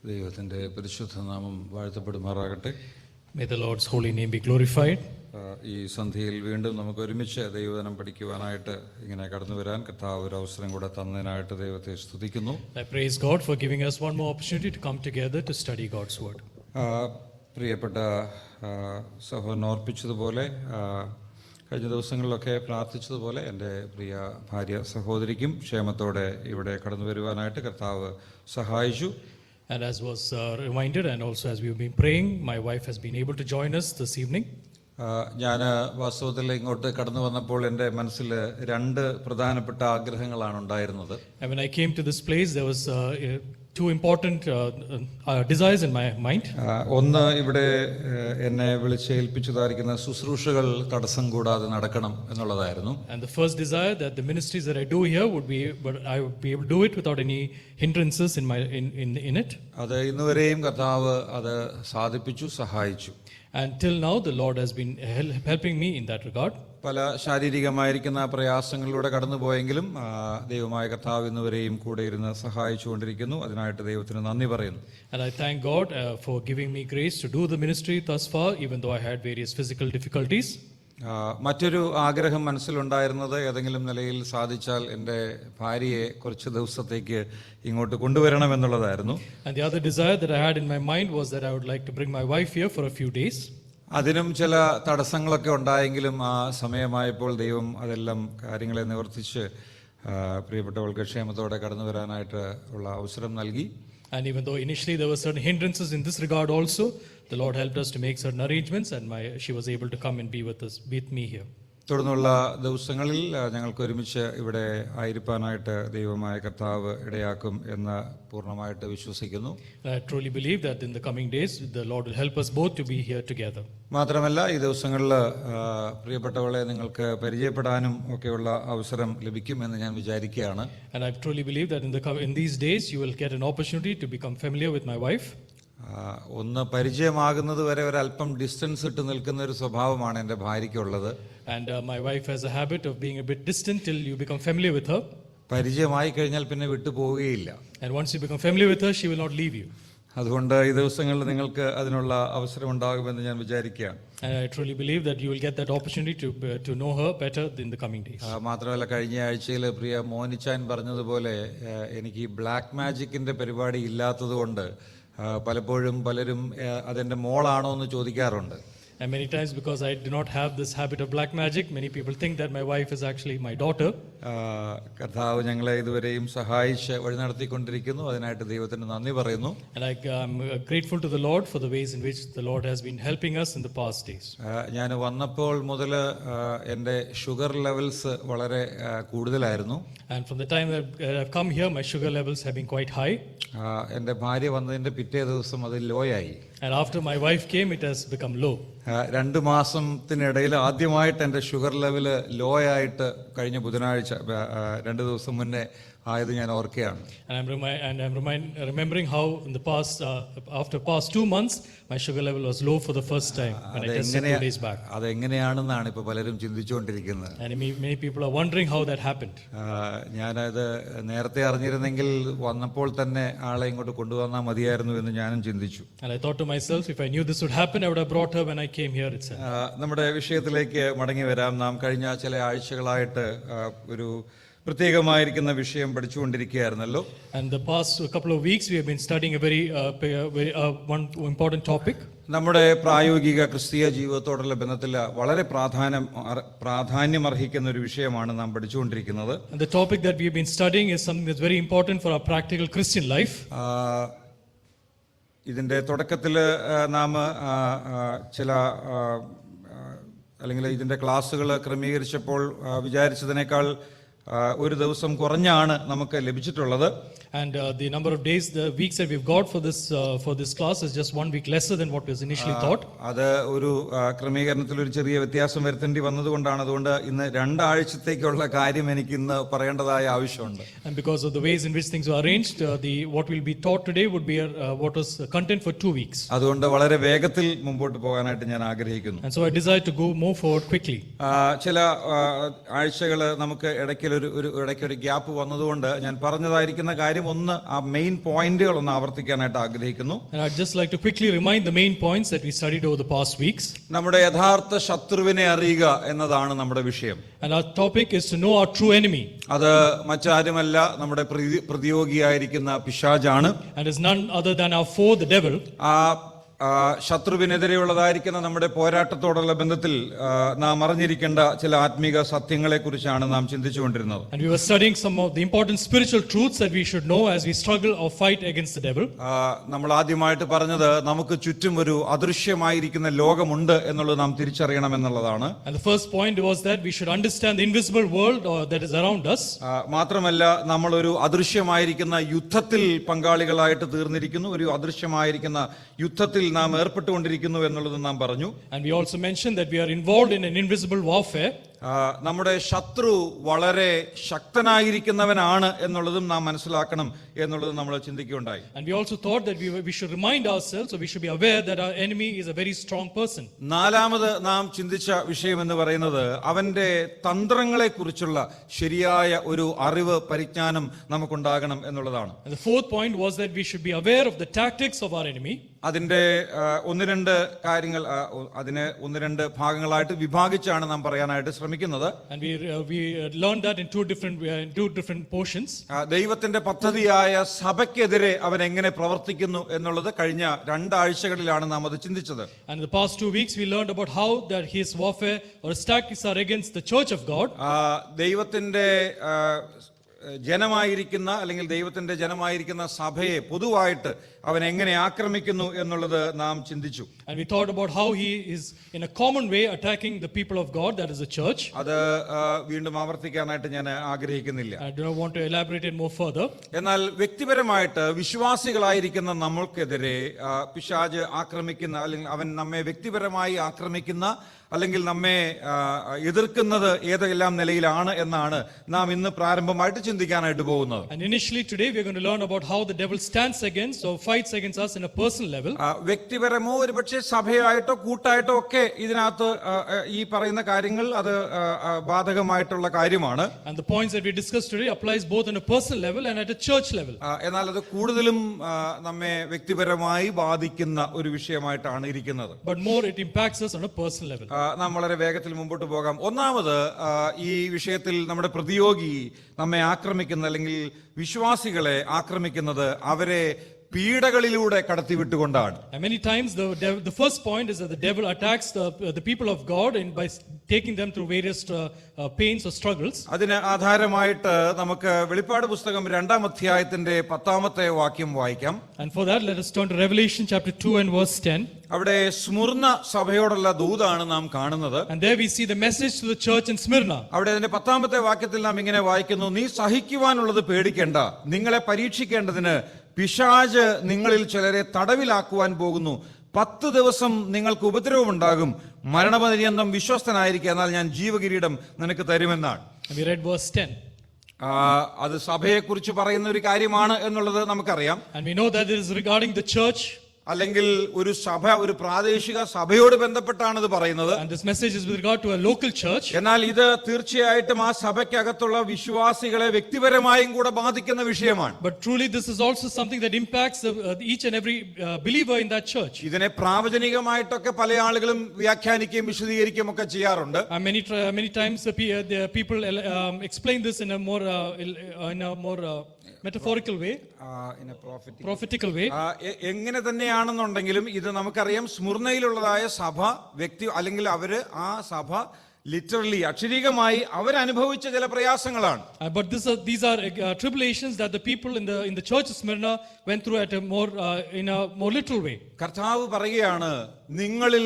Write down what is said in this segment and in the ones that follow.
ദൈവത്തിൻ്റെ പരിശുദ്ധ നാമം വാഴ്ത്തപ്പെടുമാറാകട്ടെ. May the Lord's holy name be glorified. ഈ സന്ധ്യയിൽ വീണ്ടും നമുക്ക് ഒരുമിച്ച് ദൈവവചനം പഠിക്കുവാനായിട്ട് ഇങ്ങനെ കടന്നു വരാൻ കർത്താവ് ഒരു അവസരം കൂടെ തന്നതിനായിട്ട് ദൈവത്തെ സ്തുതിക്കുന്നു. I praise God for giving us one more opportunity to come together to study God's word. പ്രിയപ്പെട്ട സഹോദരൻ ഓർപ്പിച്ചതുപോലെ കഴിഞ്ഞ ദിവസങ്ങളിലൊക്കെ പ്രാർത്ഥിച്ചതുപോലെ എൻ്റെ പ്രിയ ഭാര്യ സഹോദരിക്കും ക്ഷേമത്തോടെ ഇവിടെ കടന്നു വരുവാനായിട്ട് കർത്താവ് സഹായിച്ചു. And as was reminded, and also as we've been praying, my wife has been able to join us this evening. ഞാൻ വാസ്തവത്തിൽ ഇങ്ങോട്ട് കടന്നു വന്നപ്പോൾ എൻ്റെ മനസ്സിൽ രണ്ട് പ്രധാനപ്പെട്ട ആഗ്രഹങ്ങളാണ് ഉണ്ടായിരുന്നത്. And when I came to this place, there was two important desires in my mind. ഒന്ന്, ഇവിടെ എന്നെ വിളിച്ചേൽപ്പിച്ചതായിരിക്കുന്ന ശുശ്രൂഷകൾ തടസ്സം കൂടാതെ നടക്കണം എന്നുള്ളതായിരുന്നു. And the first desire that the ministries that I do here would be, but I would be able to do it without any hindrances in it. അത് ഇന്നുവരെയും കർത്താവ് അത് സാധിപ്പിച്ചു, സഹായിച്ചു. And till now the Lord has been helping me in that regard. പല ശാരീരികമായിരിക്കുന്ന പ്രയാസങ്ങളിലൂടെ കടന്നുപോയെങ്കിലും ദൈവമായ കർത്താവ് ഇന്നുവരെയും കൂടെ ഇരുന്ന് സഹായിച്ചുകൊണ്ടിരിക്കുന്നു. അതിനായിട്ട് ദൈവത്തിന് നന്ദി പറയുന്നു. And I thank God for giving me grace to do the ministry thus far, even though I had various physical difficulties. മറ്റൊരു ആഗ്രഹം മനസ്സിലുണ്ടായിരുന്നത്, ഏതെങ്കിലും നിലയിൽ സാധിച്ചാൽ എൻ്റെ ഭാര്യയെ കുറച്ച് ദിവസത്തേക്ക് ഇങ്ങോട്ട് കൊണ്ടുവരണമെന്നുള്ളതായിരുന്നു. And the other desire that I had in my mind was that I would like to bring my wife here for a few days. അതിനും ചില തടസ്സങ്ങളൊക്കെ ഉണ്ടായെങ്കിലും ആ സമയമായപ്പോൾ ദൈവം അതെല്ലാം കാര്യങ്ങളെ നിവർത്തിച്ച് പ്രിയപ്പെട്ടവൾക്ക് ക്ഷേമത്തോടെ കടന്നു വരാനായിട്ട് ഉള്ള അവസരം നൽകി. And even though initially there were certain hindrances in this regard also, the Lord helped us to make certain arrangements, and she was able to come and be with me here. തുടർന്നുള്ള ദിവസങ്ങളിൽ ഞങ്ങൾക്ക് ഒരുമിച്ച് ഇവിടെ ആയിരിക്കാനായിട്ട് ദൈവമായ കർത്താവ് ഇടയാക്കും എന്ന് പൂർണ്ണമായിട്ട് വിശ്വസിക്കുന്നു. I truly believe that in the coming days the Lord will help us both to be here together. മാത്രമല്ല ഈ ദിവസങ്ങളിൽ പ്രിയപ്പെട്ടവളെ നിങ്ങൾക്ക് പരിചയപ്പെടാനും ഒക്കെയുള്ള അവസരം ലഭിക്കുമെന്ന് ഞാൻ വിചാരിക്കുകയാണ്. And I truly believe that in these days you will get an opportunity to become familiar with my wife. ഒന്ന് പരിചയമാകുന്നത് വരെ ഒരല്പം ഡിസ്റ്റൻസ് ഇട്ട് നിൽക്കുന്ന ഒരു സ്വഭാവമാണ് എൻ്റെ ഭാര്യയ്ക്കുള്ളത്. And my wife has a habit of being a bit distant till you become familiar with her. പരിചയമായി കഴിഞ്ഞാൽ പിന്നെ വിട്ടു പോവുകയില്ല. And once you become familiar with her, she will not leave you. അതുകൊണ്ട് ഈ ദിവസങ്ങളിൽ നിങ്ങൾക്ക് അതിനുള്ള അവസരം ഉണ്ടാകുമെന്ന് ഞാൻ വിചാരിക്കുകയാണ്. And I truly believe that you will get that opportunity to know her better in the coming days. മാത്രമല്ല കഴിഞ്ഞ ആഴ്ചയിൽ പ്രിയ മോനിച്ചാൻ പറഞ്ഞതുപോലെ എനിക്ക് ഈ ബ്ലാക്ക് മാജിക്കിന്റെ പരിപാടി ഇല്ലാത്തത് കൊണ്ട് പലപ്പോഴും പലരും അതെൻ്റെ മോളാണോ എന്ന് ചോദിക്കാറുണ്ട്. And many times, because I do not have this habit of black magic, many people think that my wife is actually my daughter. കർത്താവ് ഞങ്ങളെ ഇതുവരെയും സഹായിച്ച് വഴി നടത്തിക്കൊണ്ടിരിക്കുന്നു. അതിനായിട്ട് ദൈവത്തിന് നന്ദി പറയുന്നു. And I'm grateful to the Lord for the ways in which the Lord has been helping us in the past days. ഞാൻ വന്നപ്പോൾ മുതൽ എൻ്റെ ഷുഗർ ലെവൽസ് വളരെ കൂടുതലായിരുന്നു. And from the time that I've come here, my sugar levels have been quite high. എൻ്റെ ഭാര്യ വന്നതിൻ്റെ പിറ്റേ ദിവസം അത് ലോ ആയി. And after my wife came, it has become low. 2 മാസത്തിനിടയിൽ ആദ്യമായിട്ട് എൻ്റെ ഷുഗർ ലെവല് ലോ ആയിട്ട് കഴിഞ്ഞ ബുധനാഴ്ച 2 ദിവസം മുന്നേ ആയത് ഞാൻ ഓർക്കുകയാണ്. And I'm remembering how in the past, after past 2 months, my sugar level was low for the first time when I tested 2 days back. അതെങ്ങനെയാണെന്നാണ് ഇപ്പോൾ പലരും ചിന്തിച്ചുകൊണ്ടിരിക്കുന്നത്. And many people are wondering how that happened. ഞാനത് നേരത്തെ അറിഞ്ഞിരുന്നെങ്കിൽ വന്നപ്പോൾ തന്നെ ആളെ ഇങ്ങോട്ട് കൊണ്ടുവന്നാൽ മതിയായിരുന്നു എന്ന് ഞാനും ചിന്തിച്ചു. And I thought to myself, if I knew this would happen, I would have brought her when I came here itself. നമ്മുടെ വിഷയത്തിലേക്ക് മടങ്ങി വരാം. നാം കഴിഞ്ഞ ചില ആഴ്ചകളായിട്ട് ഒരു പ്രത്യേകമായിരിക്കുന്ന വിഷയം പഠിച്ചുകൊണ്ടിരിക്കുകയായിരുന്നല്ലോ. And the past couple of weeks we have been studying a very one important topic. നമ്മുടെ പ്രായോഗിക ക്രിസ്തീയ ജീവിതത്തോടുള്ള ബന്ധത്തിൽ വളരെ പ്രാധാന്യം അർഹിക്കുന്ന ഒരു വിഷയമാണ് നാം പഠിച്ചുകൊണ്ടിരിക്കുന്നത്. And the topic that we have been studying is something that's very important for our practical Christian life. ഇതിൻ്റെ തുടക്കത്തിൽ നാം ചില അല്ലെങ്കിൽ ഇതിൻ്റെ ക്ലാസ്സുകൾ ക്രമീകരിച്ചപ്പോൾ വിചാരിച്ചതിനേക്കാൾ ഒരു ദിവസം കുറഞ്ഞാണ് നമുക്ക് ലഭിച്ചിട്ടുള്ളത്. And the number of days, the weeks that we've got for this class is just 1 week lesser than what was initially thought. അത് ഒരു ക്രമീകരണത്തിൽ ഒരു ചെറിയ വ്യത്യാസം വരുത്തേണ്ടി വന്നതുകൊണ്ടാണ്. അതുകൊണ്ട് ഇന്ന് 2 ആഴ്ചത്തേക്കുള്ള കാര്യം എനിക്ക് ഇന്ന് പറയേണ്ടതായ ആവശ്യമുണ്ട്. And because of the ways in which things were arranged, what will be taught today would be what was content for 2 weeks. അതുകൊണ്ട് വളരെ വേഗത്തിൽ മുമ്പോട്ട് പോകാനായിട്ട് ഞാൻ ആഗ്രഹിക്കുന്നു. And so I desire to go move forward quickly. ചില ആഴ്ചകൾ നമുക്ക് ഇടയ്ക്കൊരു ഗ്യാപ്പ് വന്നതുകൊണ്ട് ഞാൻ പറഞ്ഞതായിരിക്കുന്ന കാര്യം കാര്യം ഒന്ന് ആ മെയിൻ പോയിന്റുകൾ ഒന്ന് ആവർത്തിക്കാനായിട്ട് ആഗ്രഹിക്കുന്നു. And I'd just like to quickly remind the main points that we studied over the past weeks. നമ്മുടെ യഥാർത്ഥ ശത്രുവിനെ അറിയുക എന്നതാണ് നമ്മുടെ വിഷയം. And our topic is to know our true enemy. അത് മറ്റാരുമല്ല, നമ്മുടെ പ്രതിയോഗിയായിരിക്കുന്ന പിശാചാണ്. And is none other than our foe, the devil. ശത്രുവിനെതിരെയുള്ളതായിരിക്കുന്ന നമ്മുടെ പോരാട്ടത്തോടുള്ള ബന്ധത്തിൽ നാം അറിഞ്ഞിരിക്കേണ്ട ചില ആത്മീക സത്യങ്ങളെ കുറിച്ചാണ് നാം ചിന്തിച്ചുകൊണ്ടിരുന്നത്. And we were studying some of the important spiritual truths that we should know as we struggle or fight against the devil. നമ്മൾ ആദ്യമായിട്ട് പറഞ്ഞത് നമുക്ക് ചുറ്റും ഒരു അദൃശ്യമായിരിക്കുന്ന ലോകമുണ്ട് എന്നുള്ളത് നാം തിരിച്ചറിയണം എന്നുള്ളതാണ്. And the first point was that we should understand the invisible world that is around us. മാത്രമല്ല നമ്മൾ ഒരു അദൃശ്യമായിരിക്കുന്ന യുദ്ധത്തിൽ പങ്കാളികളായിട്ട് തീർന്നിരിക്കുന്നു, ഒരു അദൃശ്യമായിരിക്കുന്ന യുദ്ധത്തിൽ നാം ഏർപ്പെട്ടുകൊണ്ടിരിക്കുന്നു എന്നുള്ളത് നാം പറഞ്ഞു. And we also mentioned that we are involved in an invisible warfare. നമ്മുടെ ശത്രു വളരെ ശക്തനായിരിക്കുന്നവനാണ് എന്നുള്ളതും നാം മനസ്സിലാക്കണം എന്നുള്ളത് നമ്മൾ ചിന്തിക്കുകയുണ്ടായി. And we also thought that we should remind ourselves, or we should be aware that our enemy is a very strong person. നാലാമത് നാം ചിന്തിച്ച വിഷയം എന്ന് പറയുന്നത് അവന്റെ തന്ത്രങ്ങളെ കുറിച്ചുള്ള ശരിയായ ഒരു അറിവ്, പരിജ്ഞാനം നമുക്കുണ്ടാകണം എന്നുള്ളതാണ്. And the fourth point was that we should be aware of the tactics of our enemy. അതിന്റെ ഒന്ന് രണ്ട് കാര്യങ്ങൾ, അതിനെ ഒന്ന് രണ്ട് ഭാഗങ്ങളായിട്ട് വിഭാഗിച്ചാണ് നാം പറയാനായിട്ട് ശ്രമിക്കുന്നത്. And we learned that in two different portions. ദൈവത്തിന്റെ പദ്ധതിയായ സഭയ്ക്കെതിരെ അവൻ എങ്ങനെ പ്രവർത്തിക്കുന്നു എന്നുള്ളത് കഴിഞ്ഞ രണ്ടാഴ്ചകളിലാണ് നാം അത് ചിന്തിച്ചത്. And in the past 2 weeks we learned about how that his warfare or his tactics are against the church of God. ദൈവത്തിന്റെ ജനമായിരിക്കുന്ന അല്ലെങ്കിൽ ദൈവത്തിന്റെ ജനമായിരിക്കുന്ന സഭയെ പൊതുവായിട്ട് അവൻ എങ്ങനെ ആക്രമിക്കുന്നു എന്നുള്ളത് നാം ചിന്തിച്ചു. And we thought about how he is in a common way attacking the people of God, that is the church. അത് വീണ്ടും ആവർത്തിക്കാനായിട്ട് ഞാൻ ആഗ്രഹിക്കുന്നില്ല. I do not want to elaborate it more further. എന്നാൽ വ്യക്തിപരമായിട്ട് വിശ്വാസികളായിരിക്കുന്ന നമ്മൾക്കെതിരെ പിശാച് ആക്രമിക്കുന്ന, അല്ലെങ്കിൽ അവൻ നമ്മെ വ്യക്തിപരമായി ആക്രമിക്കുന്ന അല്ലെങ്കിൽ നമ്മെ എതിർക്കുന്നത് ഏതെല്ലാം നിലയിലാണ് എന്നാണ് നാം ഇന്ന് പ്രാരംഭമായിട്ട് ചിന്തിക്കാനായിട്ട് പോകുന്നത്. And initially today we are going to learn about how the devil stands against or fights against us in a personal level. വ്യക്തിപരമോ ഒരുപക്ഷെ സഭയായിട്ടോ കൂട്ടായിട്ടോ ഒക്കെ ഇതിനകത്ത് ഈ പറയുന്ന കാര്യങ്ങൾ അത് ബാധകമായിട്ടുള്ള കാര്യമാണ്. And the points that we discussed today applies both on a personal level and at a church level. എന്നാൽ അത് കൂടുതലും നമ്മെ വ്യക്തിപരമായി ബാധിക്കുന്ന ഒരു വിഷയമായിട്ടാണ് ഇരിക്കുന്നത്. But more it impacts us on a personal level. നാം വളരെ വേഗത്തിൽ മുമ്പോട്ട് പോകാം. ഒന്നാമത് ഈ വിഷയത്തിൽ നമ്മുടെ പ്രതിയോഗി നമ്മെ ആക്രമിക്കുന്ന അല്ലെങ്കിൽ വിശ്വാസികളെ ആക്രമിക്കുന്നത് അവരെ പീഡകളിലൂടെ കടത്തിവിട്ടുകൊണ്ടാണ്. And many times the first point is that the devil attacks the people of God and by taking them through various pains or struggles. അതിന് ആധാരമായിട്ട് നമുക്ക് വെളിപ്പാട് പുസ്തകം 2-ാം അധ്യായത്തിന്റെ 10-ാമത്തെ വാക്യം വായിക്കാം. And for that let us turn to Revelation chapter 2 and verse 10. അവിടെ Smyrna സഭയോടുള്ള ദൂതാണ് നാം കാണുന്നത്. And there we see the message to the church in Smyrna. അവിടെ അതിന്റെ 10-ാമത്തെ വാക്യത്തിൽ നാം ഇങ്ങനെ വായിക്കുന്നു: നീ സഹിക്കുവാനുള്ളത് പേടിക്കേണ്ട, നിങ്ങളെ പരീക്ഷിക്കേണ്ടതിന് പിശാച് നിങ്ങളിൽ ചിലരെ തടവിലാക്കുവാൻ പോകുന്നു. 10 ദിവസം നിങ്ങൾക്ക് ഉപദ്രവമുണ്ടാകും. മരണപര്യന്തം വിശ്വസ്തനായിരിക്കുക, എന്നാൽ ഞാൻ ജീവകിരീടം നിനക്ക് തരുമെന്നാണ്. We read verse 10. അത് സഭയെക്കുറിച്ച് പറയുന്ന ഒരു കാര്യമാണ് എന്നുള്ളത് നമുക്കറിയാം. And we know that it is regarding the church. അല്ലെങ്കിൽ ഒരു സഭ, ഒരു പ്രാദേശിക സഭയോട് ബന്ധപ്പെട്ടാണ് ഇത് പറയുന്നത്. And this message is with regard to a local church. എന്നാൽ ഇത് തീർച്ചയായിട്ടും ആ സഭയ്ക്കകത്തുള്ള വിശ്വാസികളെ വ്യക്തിപരമായും കൂടെ ബാധിക്കുന്ന വിഷയമാണ്. But truly this is also something that impacts each and every believer in that church. ഇതിനെ പ്രാവചനികമായിട്ടൊക്കെ പല ആളുകളും വ്യാഖ്യാനിക്കുകയും വിശദീകരിക്കുകയും ഒക്കെ ചെയ്യാറുണ്ട്. Many times the people explain this in a more metaphorical way, prophetical way. എങ്ങനെ തന്നെയാണെന്നുണ്ടെങ്കിലും ഇത് നമുക്കറിയാം, സ്മുർനയിലുള്ളതായ സഭ വ്യക്തി അല്ലെങ്കിൽ അവര് ആ സഭ ലിറ്ററലി അക്ഷരീകമായി അവരനുഭവിച്ച ചില പ്രയാസങ്ങളാണ്. But these are tribulations that the people in the church of Smyrna went through at in a more literal way. കർത്താവ് പറയുകയാണ്, നിങ്ങളിൽ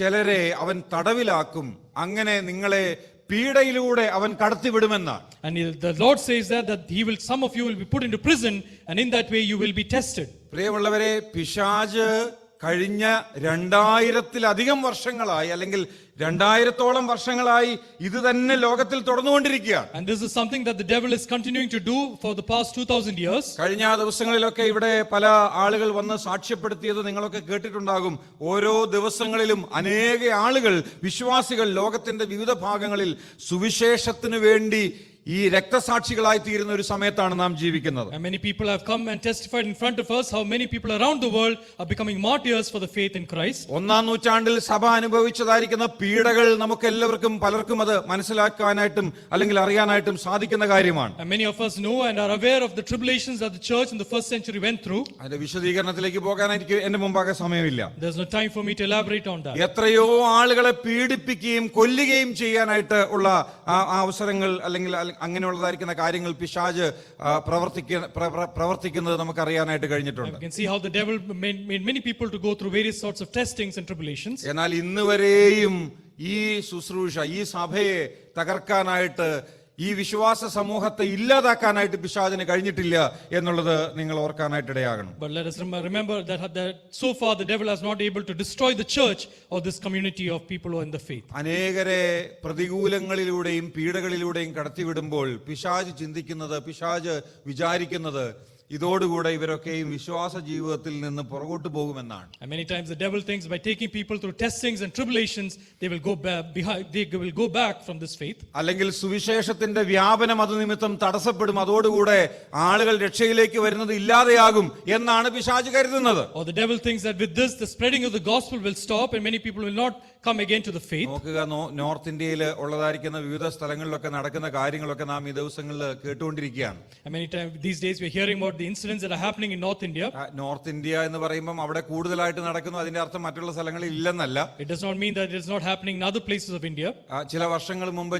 ചിലരെ അവൻ തടവിലാക്കും, അങ്ങനെ നിങ്ങളെ പീഡയിലൂടെ അവൻ കടത്തിവിടുമെന്നാണ്. And the Lord says that some of you will be put into prison, and in that way you will be tested. പ്രിയമുള്ളവരെ, പിശാച് കഴിഞ്ഞ 2000-ലധികം വർഷങ്ങളായി അല്ലെങ്കിൽ 2000-ഓളം വർഷങ്ങളായി ഇത് തന്നെ ലോകത്തിൽ തുടർന്നുകൊണ്ടിരിക്കുകയാണ്. And this is something that the devil is continuing to do for the past 2000 years. കഴിഞ്ഞ ദിവസങ്ങളിലൊക്കെ ഇവിടെ പല ആളുകൾ വന്ന് സാക്ഷ്യപ്പെടുത്തിയത് നിങ്ങളൊക്കെ കേട്ടിട്ടുണ്ടാകും. ഓരോ ദിവസങ്ങളിലും അനേക ആളുകൾ, വിശ്വാസികൾ ലോകത്തിന്റെ വിവിധ ഭാഗങ്ങളിൽ സുവിശേഷത്തിനു വേണ്ടി ഈ രക്തസാക്ഷികളായി തീരുന്ന ഒരു സമയത്താണ് നാം ജീവിക്കുന്നത്. And many people have come and testified in front of us how many people around the world are becoming martyrs for the faith in Christ. ഒന്നാം നൂറ്റാണ്ടിൽ സഭ അനുഭവിച്ചതായിരിക്കുന്ന പീഡകൾ നമുക്ക് എല്ലാവർക്കും പലർക്കും അത് മനസ്സിലാക്കാനായിട്ടും അല്ലെങ്കിൽ അറിയാനായിട്ടും സാധിക്കുന്ന കാര്യമാണ്. And many of us know and are aware of the tribulations that the church in the first century went through. അതിന്റെ വിശദീകരണത്തിലേക്ക് പോകാൻ എനിക്ക് എന്റെ മുമ്പാകെ സമയമില്ല. There's no time for me to elaborate on that. എത്രയോ ആളുകളെ പീഡിപ്പിക്കുകയും കൊല്ലുകയും ചെയ്യാനായിട്ട് ഉള്ള ആ അവസരങ്ങൾ അല്ലെങ്കിൽ അങ്ങനെയുള്ളതായിരിക്കുന്ന കാര്യങ്ങൾ പിശാച് പ്രവർത്തിക്കുന്നത് നമുക്കറിയാനായിട്ട് കഴിഞ്ഞിട്ടുണ്ട്. You can see how the devil made many people to go through various sorts of testings and tribulations. എന്നാൽ ഇന്ന് വരെയും ഈ ശുശ്രൂഷ ഈ സഭയെ തകർക്കാനായിട്ട് ഈ വിശ്വാസ സമൂഹത്തെ ഇല്ലാതാക്കാനായിട്ട് പിശാചിന് കഴിഞ്ഞിട്ടില്ല എന്നുള്ളത് നിങ്ങൾ ഓർക്കാനായിട്ട് ഇടയാകണം. But let us remember that so far the devil has not able to destroy the church or this community of people who are in the faith. അനേകരെ പ്രതികൂലങ്ങളിലൂടെയും പീഡകളിലൂടെയും കടത്തിവിടുമ്പോൾ പിശാച് ചിന്തിക്കുന്നത്, പിശാച് വിചാരിക്കുന്നത് ഇതോടുകൂടെ ഇവരൊക്കെയും വിശ്വാസ ജീവിതത്തിൽ നിന്ന് പുറകോട്ട് പോകുമെന്നാണ്. And many times the devil thinks by taking people through testings and tribulations they will go back from this faith. അല്ലെങ്കിൽ സുവിശേഷത്തിന്റെ വ്യാപനം അത് നിമിത്തം തടസ്സപ്പെടും, അതോടുകൂടെ ആളുകൾ രക്ഷയിലേക്ക് വരുന്നത് ഇല്ലാതെയാകും എന്നാണ് പിശാച് കരുതുന്നത്. Or the devil thinks that with this the spreading of the gospel will stop and many people will not come again to the faith. നോക്കുക, നോർത്ത് ഇന്ത്യയിൽ ഉള്ളതായിരിക്കുന്ന വിവിധ സ്ഥലങ്ങളിലൊക്കെ നടക്കുന്ന കാര്യങ്ങളൊക്കെ നാം ഈ ദിവസങ്ങളിൽ കേട്ടുകൊണ്ടിരിക്കുകയാണ്. And many times these days we are hearing about the incidents that are happening in North India. North India എന്ന് പറയുമ്പോൾ അവിടെ കൂടുതലായിട്ട് നടക്കുന്നു, അതിന്റെ അർത്ഥം മറ്റുള്ള സ്ഥലങ്ങളിൽ ഇല്ലെന്നല്ല. It does not mean that it is not happening in other places of India. ചില വർഷങ്ങൾ മുമ്പ്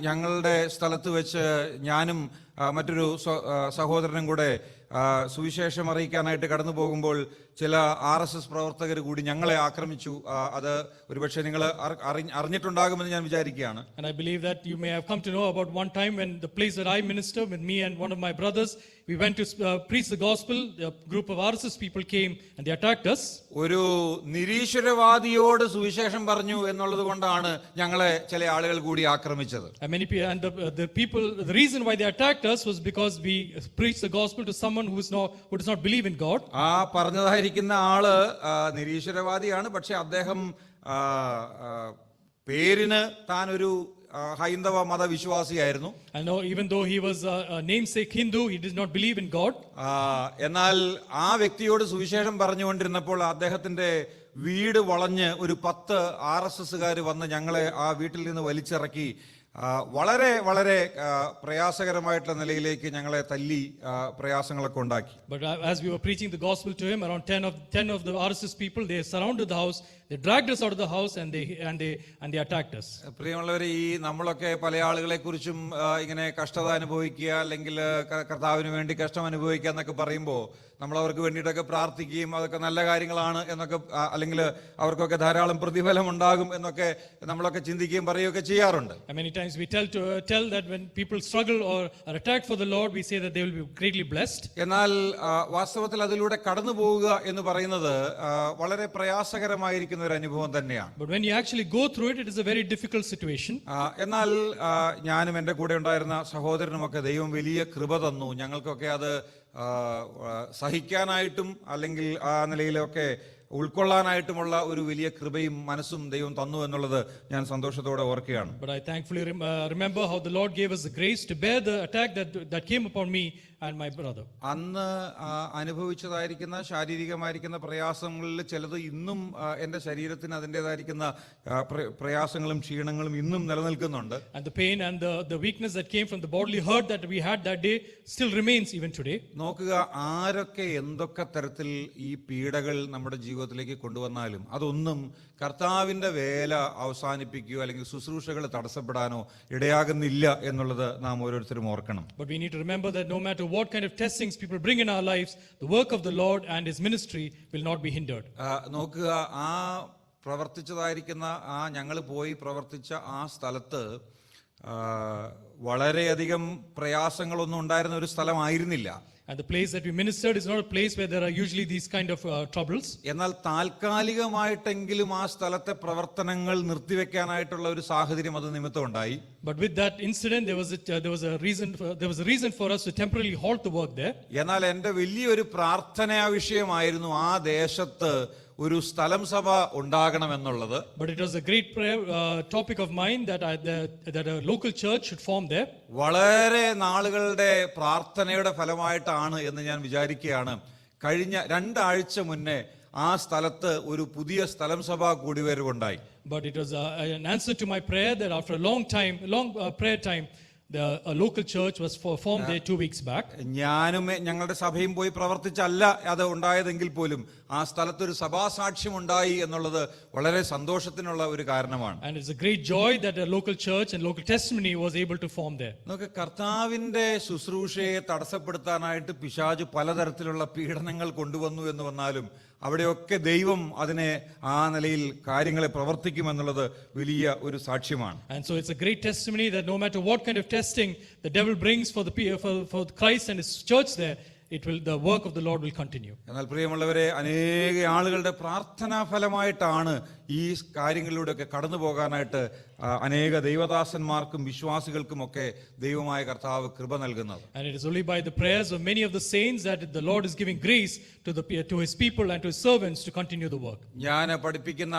ഞങ്ങളുടെ സ്ഥലത്ത് വെച്ച് ഞാനും മറ്റൊരു സഹോദരനും കൂടെ സുവിശേഷം അറിയിക്കാനായിട്ട് കടന്നു പോകുമ്പോൾ ചില RSS പ്രവർത്തകർ കൂടി ഞങ്ങളെ ആക്രമിച്ചു. അത് ഒരുപക്ഷെ നിങ്ങൾ അറിഞ്ഞിട്ടുണ്ടാകുമെന്ന് ഞാൻ വിചാരിക്കുകയാണ്. And I believe that you may have come to know about one time when the place that I minister with me and one of my brothers, we went to preach the gospel. A group of RSS people came and they attacked us. ഒരു നിരീശ്വരവാദിയോട് സുവിശേഷം പറഞ്ഞു എന്നുള്ളത് കൊണ്ടാണ് ഞങ്ങളെ ചില ആളുകൾ കൂടി ആക്രമിച്ചത്. And the reason why they attacked us was because we preached the gospel to someone who does not believe in God. ആ പറഞ്ഞതായിരിക്കുന്ന ആള് നിരീശ്വരവാദിയാണ്, പക്ഷെ അദ്ദേഹം പേരിന് താൻ ഒരു ഹൈന്ദവ മതവിശ്വാസിയായിരുന്നു. I know even though he was a namesake Hindu, he did not believe in God. എന്നാൽ ആ വ്യക്തിയോട് സുവിശേഷം പറഞ്ഞുകൊണ്ടിരുന്നപ്പോൾ അദ്ദേഹത്തിന്റെ വീട് വളഞ്ഞ് ഒരു 10 RSSകാർ വന്ന് ഞങ്ങളെ ആ വീട്ടിൽ നിന്ന് വലിച്ചിറക്കി വളരെ വളരെ പ്രയാസകരമായിട്ടുള്ള നിലയിലേക്ക് ഞങ്ങളെ തല്ലി പ്രയാസങ്ങളൊക്കെ ഉണ്ടാക്കി. But as we were preaching the gospel to him, around 10 of the RSS people, they surrounded the house, they dragged us out of the house and they attacked us. പ്രിയമുള്ളവരെ, ഈ നമ്മളൊക്കെ പല ആളുകളെ കുറിച്ചും ഇങ്ങനെ കഷ്ടത അനുഭവിക്കുക അല്ലെങ്കിൽ കർത്താവിന് വേണ്ടി കഷ്ടം അനുഭവിക്കുക എന്നൊക്കെ പറയുമ്പോൾ നമ്മൾ അവർക്ക് വേണ്ടിയിട്ടൊക്കെ പ്രാർത്ഥിക്കുകയും അതൊക്കെ നല്ല കാര്യങ്ങളാണ് എന്നൊക്കെ, അല്ലെങ്കിൽ അവർക്കൊക്കെ ധാരാളം പ്രതിഫലം ഉണ്ടാകും എന്നൊക്കെ നമ്മളൊക്കെ ചിന്തിക്കുകയും പറയുകയൊക്കെ ചെയ്യാറുണ്ട്. Many times we tell that when people struggle or are attacked for the Lord, we say that they will be greatly blessed. എന്നാൽ വാസ്തവത്തിൽ അതിലൂടെ കടന്നു പോവുക എന്ന് പറയുന്നത് വളരെ പ്രയാസകരമായിരിക്കുന്ന ഒരു അനുഭവം തന്നെയാണ്. But when you actually go through it, it is a very difficult situation. എന്നാൽ ഞാനും എൻ്റെ കൂടെ ഉണ്ടായിരുന്ന സഹോദരനുമൊക്കെ ദൈവം വലിയ കൃപ തന്നു. ഞങ്ങൾക്കൊക്കെ അത് സഹിക്കാനായിട്ടും അല്ലെങ്കിൽ ആ നിലയിലൊക്കെ ഉൾക്കൊള്ളാനായിട്ടുമുള്ള ഒരു വലിയ കൃപയും മനസ്സും ദൈവം തന്നു എന്നുള്ളത് ഞാൻ സന്തോഷത്തോടെ ഓർക്കുകയാണ്. But I thankfully remember how the Lord gave us the grace to bear the attack that came upon me and my brother. അന്ന് അനുഭവിച്ചതായിരിക്കുന്ന ശാരീരികമായിരിക്കുന്ന പ്രയാസങ്ങളിൽ ചിലത് ഇന്നും എൻ്റെ ശരീരത്തിന് അതിൻ്റെതായിരിക്കുന്ന പ്രയാസങ്ങളും ക്ഷീണങ്ങളും ഇന്നും നിലനിൽക്കുന്നുണ്ട്. And the pain and the weakness that came from the bodily hurt that we had that day still remains even today. നോക്കുക, ആരൊക്കെ എന്തൊക്കെ തരത്തിൽ ഈ പീഡകൾ നമ്മുടെ ജീവിതത്തിലേക്ക് കൊണ്ടുവന്നാലും അതൊന്നും കർത്താവിൻ്റെ വേല അവസാനിപ്പിക്കുകയോ അല്ലെങ്കിൽ ശുശ്രൂഷകൾ തടസ്സപ്പെടാനോ ഇടയാകുന്നില്ല എന്നുള്ളത് നാം ഓരോരുത്തരും ഓർക്കണം. But we need to remember that no matter what kind of testings people bring in our lives, the work of the Lord and His ministry will not be hindered. നോക്കുക, ആ പ്രവർത്തിച്ചതായിരിക്കുന്ന ഞങ്ങൾ പോയി പ്രവർത്തിച്ച ആ സ്ഥലത്ത് വളരെയധികം പ്രയാസങ്ങളൊന്നും ഉണ്ടായിരുന്ന ഒരു സ്ഥലമായിരുന്നില്ല. And the place that we ministered is not a place where there are usually these kind of troubles. എന്നാൽ താൽക്കാലികമായിട്ടെങ്കിലും ആ സ്ഥലത്തെ പ്രവർത്തനങ്ങൾ നിർത്തിവെക്കാനായിട്ടുള്ള ഒരു സാഹചര്യം അത് നിമിത്തം ഉണ്ടായി. But with that incident there was a reason for us to temporarily halt the work there. എന്നാൽ എൻ്റെ വലിയൊരു പ്രാർത്ഥനാ വിഷയമായിരുന്നു ആ ദേശത്ത് ഒരു സ്ഥലം സഭ ഉണ്ടാകണമെന്നുള്ളത്. But it was a great prayer topic of mine that a local church should form there. വളരെ നാളുകളുടെ പ്രാർത്ഥനയുടെ ഫലമായിട്ടാണ് എന്ന് ഞാൻ വിചാരിക്കുകയാണ്. കഴിഞ്ഞ 2 ആഴ്ച മുന്നേ ആ സ്ഥലത്ത് ഒരു പുതിയ സ്ഥലം സഭ കൂടിവരവുണ്ടായി. But it was an answer to my prayer that after a long prayer time, a local church was formed there 2 weeks back. ഞാനും ഞങ്ങളുടെ സഭയും പോയി പ്രവർത്തിച്ചല്ല അത് ഉണ്ടായതെങ്കിൽ പോലും ആ സ്ഥലത്തൊരു സഭാസാക്ഷ്യം ഉണ്ടായി എന്നുള്ളത് വളരെ സന്തോഷത്തിനുള്ള ഒരു കാരണമാണ്. And it's a great joy that a local church and local testimony was able to form there. നമുക്ക് കർത്താവിന്റെ ശുശ്രൂഷയെ തടസ്സപ്പെടുത്താനായിട്ട് പിശാച് പലതരത്തിലുള്ള പീഡനങ്ങൾ കൊണ്ടുവന്നു എന്ന് വന്നാലും അവിടെയൊക്കെ ദൈവം അതിനെ ആ നിലയിൽ കാര്യങ്ങളെ പ്രവർത്തിക്കുമെന്നുള്ളത് വലിയ ഒരു സാക്ഷ്യമാണ്. And so it's a great testimony that no matter what kind of testing the devil brings for Christ and his church there, the work of the Lord will continue. എന്നാൽ പ്രിയമുള്ളവരെ, അനേക ആളുകളുടെ പ്രാർത്ഥനാ ഫലമായിട്ടാണ് ഈ കാര്യങ്ങളിലൂടെയൊക്കെ കടന്നു പോകാനായിട്ട് അനേക ദൈവദാസന്മാർക്കും വിശ്വാസികൾക്കും ഒക്കെ ദൈവമായ കർത്താവ് കൃപ നൽകുന്നത്. And it is only by the prayers of many of the saints that the Lord is giving grace to his people and to his servants to continue the work. ഞാൻ പഠിപ്പിക്കുന്ന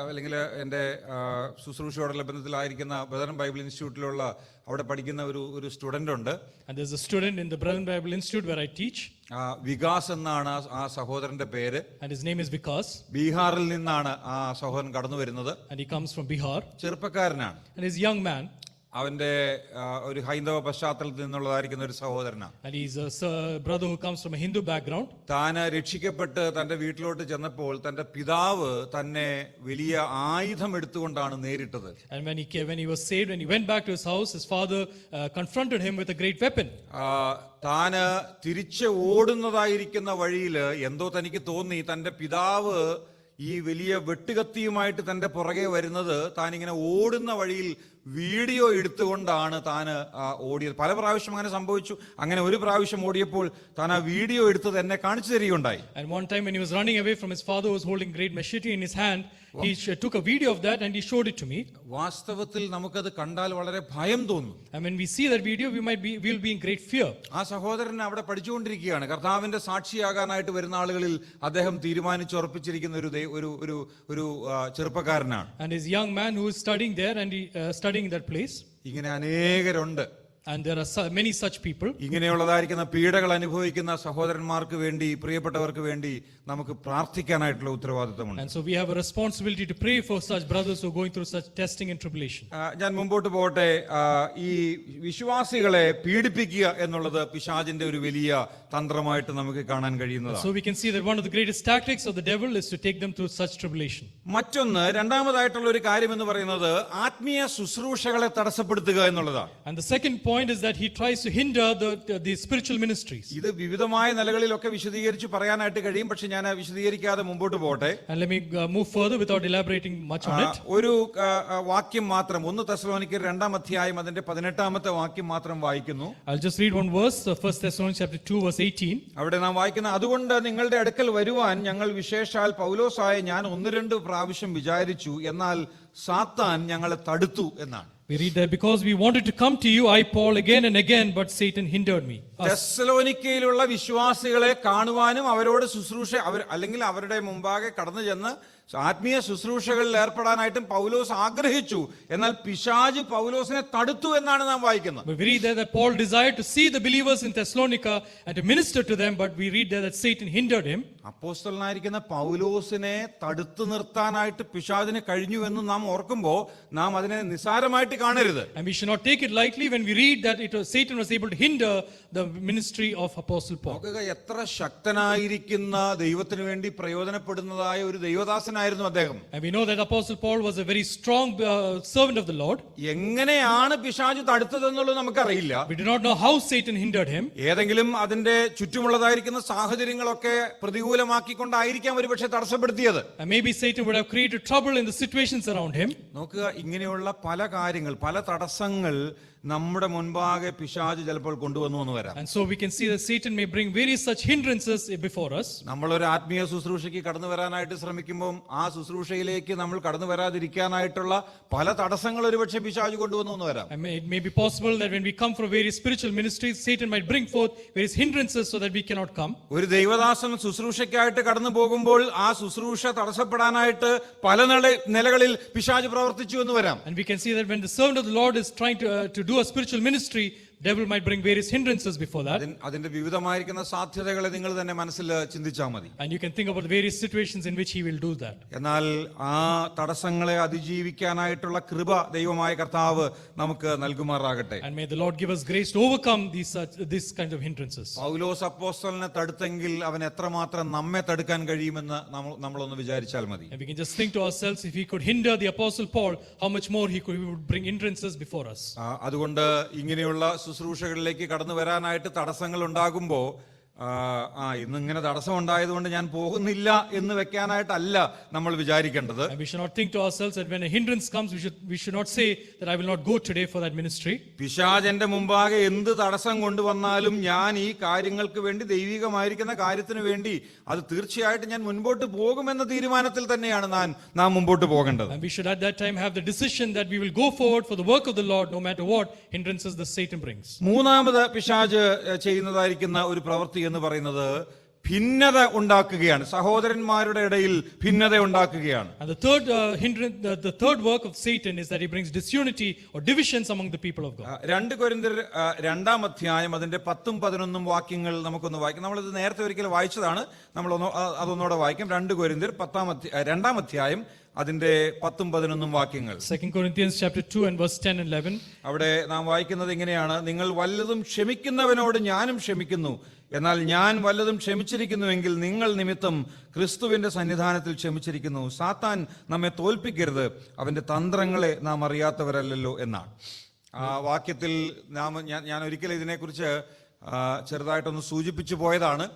അല്ലെങ്കിൽ എൻ്റെ ശുശ്രൂഷയോടുള്ള ബന്ധത്തിലായിരിക്കുന്ന ബ്രദറൻ ബൈബിൾ ഇൻസ്റ്റിറ്റ്യൂട്ടിലുള്ള അവിടെ പഠിക്കുന്ന ഒരു student ഉണ്ട്. And there's a student in the Brethren Bible Institute where I teach. Vikas എന്നാണ് ആ സഹോദരന്റെ പേര്. And his name is Vikas. ബീഹാറിൽ നിന്നാണ് ആ സഹോദരൻ കടന്നു വരുന്നത്. And he comes from Bihar. ചെറുപ്പക്കാരനാണ്. And he's a young man. അവന്റെ ഒരു ഹൈന്ദവ പശ്ചാത്തലത്തിൽ നിന്നുള്ളതായിരിക്കുന്ന ഒരു സഹോദരനാണ്. And he's a brother who comes from a Hindu background. താൻ രക്ഷിക്കപ്പെട്ട് തന്റെ വീട്ടിലോട്ട് ചെന്നപ്പോൾ തന്റെ പിതാവ് തന്നെ വലിയ ആയുധം എടുത്തുകൊണ്ടാണ് നേരിട്ടത്. And when he was saved, when he went back to his house, his father confronted him with a great weapon. താന് തിരിച്ച് ഓടുന്നതായിരിക്കുന്ന വഴിയിൽ എന്തോ തനിക്ക് തോന്നി തന്റെ പിതാവ് ഈ വലിയ വെട്ടുകത്തിയുമായിട്ട് തന്റെ പുറകെ വരുന്നത് താൻ ഇങ്ങനെ ഓടുന്ന വഴിയിൽ വീഡിയോ എടുത്തുകൊണ്ടാണ് താൻ ഓടിയത്. പല പ്രാവശ്യം അങ്ങനെ സംഭവിച്ചു. അങ്ങനെ ഒരു പ്രാവശ്യം ഓടിയപ്പോൾ താൻ ആ വീഡിയോ എടുത്തത് എന്നെ കാണിച്ചു തരികയുണ്ടായി. And one time when he was running away from his father who was holding great machete in his hand, he took a video of that and he showed it to me. വാസ്തവത്തിൽ നമുക്കത് കണ്ടാൽ വളരെ ഭയം തോന്നും. And when we see that video, we will be in great fear. ആ സഹോദരൻ അവിടെ പഠിച്ചുകൊണ്ടിരിക്കുകയാണ്. കർത്താവിന്റെ സാക്ഷിയാകാനായിട്ട് വരുന്ന ആളുകളിൽ അദ്ദേഹം തീരുമാനിച്ചുറപ്പിച്ചിരിക്കുന്ന ഒരു ചെറുപ്പക്കാരനാണ്. And his young man who is studying there and he studying in that place. ഇങ്ങനെ അനേകരുണ്ട്. And there are many such people. ഇങ്ങനെയുള്ളതായിരിക്കുന്ന പീഡകൾ അനുഭവിക്കുന്ന സഹോദരന്മാർക്ക് വേണ്ടി, പ്രിയപ്പെട്ടവർക്ക് വേണ്ടി നമുക്ക് പ്രാർത്ഥിക്കാനായിട്ടുള്ള ഉത്തരവാദിത്തമുണ്ട്. And so we have a responsibility to pray for such brothers who are going through such testing and tribulation. ഞാൻ മുമ്പോട്ട് പോകട്ടെ. ഈ വിശ്വാസികളെ പീഡിപ്പിക്കുക എന്നുള്ളത് പിശാചിന്റെ ഒരു വലിയ തന്ത്രമായിട്ട് നമുക്ക് കാണാൻ കഴിയുന്നതാണ്. So we can see that one of the greatest tactics of the devil is to take them through such tribulation. മറ്റൊന്ന്, രണ്ടാമതായിട്ടുള്ള ഒരു കാര്യം എന്ന് പറയുന്നത് ആത്മീയ ശുശ്രൂഷകളെ തടസ്സപ്പെടുത്തുക എന്നുള്ളതാണ്. And the second point is that he tries to hinder the spiritual ministries. ഇത് വിവിധമായ നിലകളിലൊക്കെ വിശദീകരിച്ച് പറയാനായിട്ട് കഴിയും. പക്ഷെ ഞാൻ വിശദീകരിക്കാതെ മുമ്പോട്ട് പോകട്ടെ. And let me move further without elaborating much on it. ഒരു വാക്യം മാത്രം, 1 തെസ്സലോനിക്കർ 2-ാം അധ്യായം അതിന്റെ 18-ാമത്തെ വാക്യം മാത്രം വായിക്കുന്നു. I'll just read one verse, 1 Thessalonians chapter 2 verse 18. അവിടെ നാം വായിക്കുന്ന, അതുകൊണ്ട് നിങ്ങളുടെ അടുക്കൽ വരുവാൻ ഞങ്ങൾ വിശേഷാൽ പൗലോസായ ഞാൻ 1-2 പ്രാവശ്യം വിചാരിച്ചു, എന്നാൽ സാത്താൻ ഞങ്ങളെ തടുത്തു എന്നാണ്. We read that because we wanted to come to you, I Paul, again and again, but Satan hindered me. തെസ്സലോനിക്കയിലുള്ള വിശ്വാസികളെ കാണുവാനും അവരോട് അല്ലെങ്കിൽ അവരുടെ മുമ്പാകെ കടന്നു ചെന്ന് ആത്മീയ ശുശ്രൂഷകളിൽ ഏർപ്പെടാനായിട്ടും പൗലോസ് ആഗ്രഹിച്ചു. എന്നാൽ പിശാച് പൗലോസിനെ തടുത്തു എന്നാണ് നാം വായിക്കുന്നത്. But we read there that Paul desired to see the believers in Thessalonica and to minister to them, but we read there that Satan hindered him. അപ്പോസ്തലനായിരിക്കുന്ന പൗലോസിനെ തടുത്തു നിർത്താനായിട്ട് പിശാചിന് കഴിഞ്ഞു എന്ന് നാം ഓർക്കുമ്പോൾ നാം അതിനെ നിസ്സാരമായിട്ട് കാണരുത്. And we should not take it lightly when we read that Satan was able to hinder the ministry of Apostle Paul. എത്ര ശക്തനായിരിക്കുന്ന ദൈവത്തിന് വേണ്ടി പ്രയോജനപ്പെടുന്നതായ ഒരു ദൈവദാസനായിരുന്നു അദ്ദേഹം. And we know that Apostle Paul was a very strong servant of the Lord. എങ്ങനെയാണ് പിശാച് തടുത്തതെന്നുള്ളത് നമുക്കറിയില്ല. We do not know how Satan hindered him. ഏതെങ്കിലും അതിന്റെ ചുറ്റുമുള്ളതായിരിക്കുന്ന സാഹചര്യങ്ങളൊക്കെ പ്രതികൂലമാക്കിക്കൊണ്ടായിരിക്കാം ഒരുപക്ഷെ തടസ്സപ്പെടുത്തിയത്. And maybe Satan would have created trouble in the situations around him. നോക്കുക, ഇങ്ങനെയുള്ള പല കാര്യങ്ങൾ, പല തടസ്സങ്ങൾ നമ്മുടെ മുൻപാകെ പിശാച് ചിലപ്പോൾ കൊണ്ടുവന്നു എന്ന് വരാം. And so we can see that Satan may bring various such hindrances before us. നമ്മളൊരു ആത്മീയ ശുശ്രൂഷയ്ക്ക് കടന്നു വരാനായിട്ട് ശ്രമിക്കുമ്പോൾ ആ ശുശ്രൂഷയിലേക്ക് നമ്മൾ കടന്നു വരാതിരിക്കാനായിട്ടുള്ള പല തടസ്സങ്ങൾ ഒരുപക്ഷെ പിശാച് കൊണ്ടുവന്നു വരാം. And it may be possible that when we come from various spiritual ministries, Satan might bring forth various hindrances so that we cannot come. ഒരു ദൈവദാസൻ ശുശ്രൂഷയ്ക്കായിട്ട് കടന്നു പോകുമ്പോൾ ആ ശുശ്രൂഷ തടസ്സപ്പെടാനായിട്ട് പല നിലകളിൽ പിശാച് പ്രവർത്തിച്ചു എന്ന് വരാം. And we can see that when the servant of the Lord is trying to do a spiritual ministry, devil might bring various hindrances before that. അതിന്റെ വിവിധമായിരിക്കുന്ന സാധ്യതകളെ നിങ്ങൾ തന്നെ മനസ്സിൽ ചിന്തിച്ചാൽ മതി. And you can think about the various situations in which he will do that. എന്നാൽ ആ തടസ്സങ്ങളെ അതിജീവിക്കാനായിട്ടുള്ള കൃപ ദൈവമായ കർത്താവ് നമുക്ക് നൽകുമാറാകട്ടെ. And may the Lord give us grace to overcome these kinds of hindrances. പൗലോസ് അപ്പോസ്തലനെ തടുത്തെങ്കിൽ അവൻ എത്രമാത്രം നമ്മെ തടുക്കാൻ കഴിയുമെന്ന് നമ്മളൊന്ന് വിചാരിച്ചാൽ മതി. And we can just think to ourselves, if he could hinder the apostle Paul, how much more he would bring hindrances before us. അതുകൊണ്ട് ഇങ്ങനെയുള്ള ശുശ്രൂഷകളിലേക്ക് കടന്നു വരാനായിട്ട് തടസ്സങ്ങൾ ഉണ്ടാകുമ്പോൾ ഇന്നിങ്ങനെ തടസ്സം ഉണ്ടായതുകൊണ്ട് ഞാൻ പോകുന്നില്ല എന്ന് വെക്കാനായിട്ടല്ല നമ്മൾ വിചാരിക്കേണ്ടത്. And we should not think to ourselves that when a hindrance comes, we should not say that I will not go today for that ministry. പിശാചന്റെ മുമ്പാകെ എന്ത് തടസ്സം കൊണ്ടുവന്നാലും ഞാൻ ഈ കാര്യങ്ങൾക്ക് വേണ്ടി ദൈവികമായിരിക്കുന്ന കാര്യത്തിന് വേണ്ടി അത് തീർച്ചയായിട്ടും ഞാൻ മുൻപോട്ട് പോകുമെന്ന തീരുമാനത്തിൽ തന്നെയാണ് നാം മുമ്പോട്ട് പോകേണ്ടത്. And we should at that time have the decision that we will go forward for the work of the Lord no matter what hindrances the Satan brings. മൂന്നാമത് പിശാച് ചെയ്യുന്നതായിരിക്കുന്ന ഒരു പ്രവൃത്തി എന്ന് പറയുന്നത് ഭിന്നത ഉണ്ടാക്കുകയാണ്. സഹോദരന്മാരുടെ ഇടയിൽ ഭിന്നത ഉണ്ടാക്കുകയാണ്. And the third hindrance, the third work of Satan is that he brings disunity or divisions among the people of God. 2 കൊരിന്ത്യർ 2-ാം അധ്യായം അതിന്റെ 10-11 വാക്യങ്ങൾ നമുക്കൊന്ന് വായിക്കാം. നമ്മളിത് നേരത്തെ ഒരിക്കൽ വായിച്ചതാണ്, അതൊന്നുകൂടെ വായിക്കാം. 2 കൊരിന്ത്യർ 2-ാം അധ്യായം അതിന്റെ 10-11 വാക്യങ്ങൾ. 2 Corinthians chapter 2 and verse 10 and 11. അവിടെ നാം വായിക്കുന്നത് ഇങ്ങനെയാണ്: നിങ്ങൾ വല്ലതും ക്ഷമിക്കുന്നവനോട് ഞാനും ക്ഷമിക്കുന്നു, എന്നാൽ ഞാൻ വല്ലതും ക്ഷമിച്ചിരിക്കുന്നുവെങ്കിൽ നിങ്ങൾ നിമിത്തം ക്രിസ്തുവിന്റെ സന്നിധാനത്തിൽ ക്ഷമിച്ചിരിക്കുന്നു. സാത്താൻ നമ്മെ തോൽപ്പിക്കരുത്, അവന്റെ തന്ത്രങ്ങളെ നാം അറിയാത്തവരല്ലോ എന്നാണ്. ആ വാക്യത്തിൽ ഞാൻ ഒരിക്കലും ഇതിനെക്കുറിച്ച് ചെറുതായിട്ടൊന്ന് സൂചിപ്പിച്ചു പോയതാണ്.